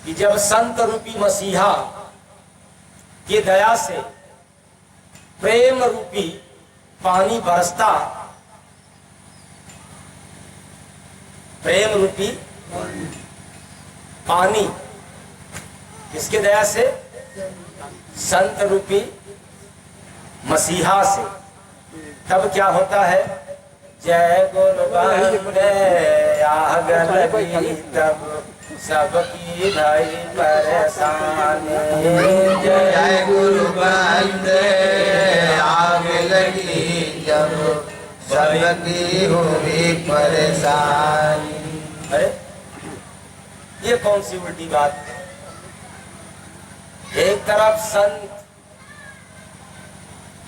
कि जब संत रूपी मसीहा की दया से प्रेम रूपी पानी बरसता, प्रेम रूपी पानी किसके दया से? संत रूपी मसीहा से। तब क्या होता है? जय गुरु बंदे आग लगी तब सबकी भाई परेशानी। जय गुरु बंदे आग लगी जब सबकी हुई परेशानी। अरे ये कौन सी उल्टी बात है? एक तरफ संत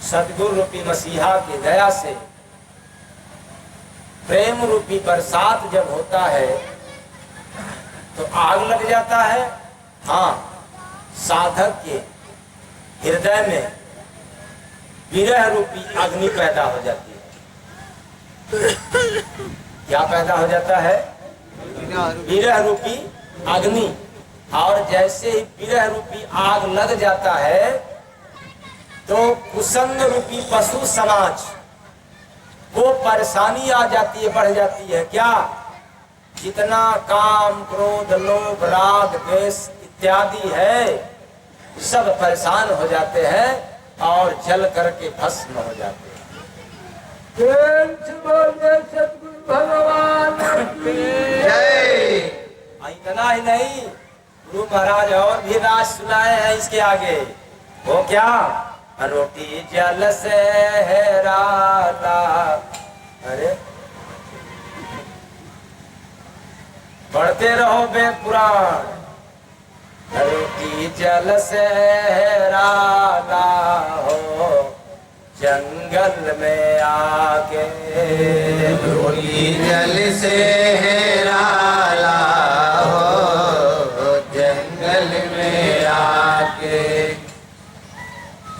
सदगुरु रूपी मसीहा की दया से प्रेम रूपी बरसात जब होता है तो आग लग जाता है। हाँ, साधक के हृदय में विरह रूपी अग्नि पैदा हो जाती है। क्या पैदा हो जाता है? विरह रूपी अग्नि। और जैसे ही विरह रूपी आग लग जाता है तो कुसंग रूपी पशु समाज को परेशानी आ जाती है, बढ़ जाती है। क्या? जितना काम क्रोध लोभ राग द्वेष इत्यादि है सब परेशान हो जाते हैं और जल करके भस्म हो जाते हैं। सतगुरु भगवान जय। इतना ही नहीं, गुरु महाराज और भी राज सुनाए हैं इसके आगे। वो क्या? रोटी जल से है राला। अरे पढ़ते रहो वेद पुराण। रोटी जल से है राला हो जंगल में आके। रोटी जल से है राला हो जंगल में आके।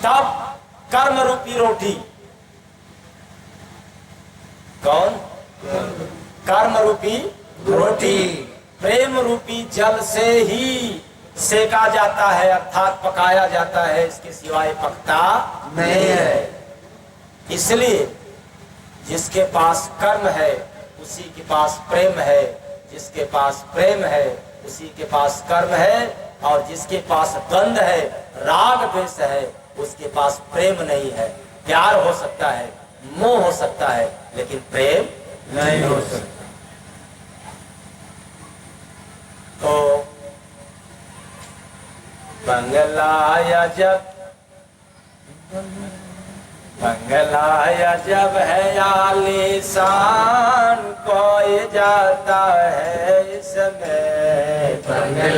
तब कर्म रूपी रोटी। कौन? कर्म रूपी रोटी प्रेम रूपी जल से ही सेका जाता है, अर्थात पकाया जाता है, इसके सिवाय पकता नहीं है। इसलिए जिसके पास कर्म है उसी के पास प्रेम है, जिसके पास प्रेम है उसी के पास कर्म है, और जिसके पास द्वंद है राग द्वेष है उसके पास प्रेम नहीं है। प्यार हो सकता है, मोह हो सकता है, लेकिन प्रेम नहीं हो सकता। तो बंगलाया जब है आलीशान कोई जाता है इसमें। बंगला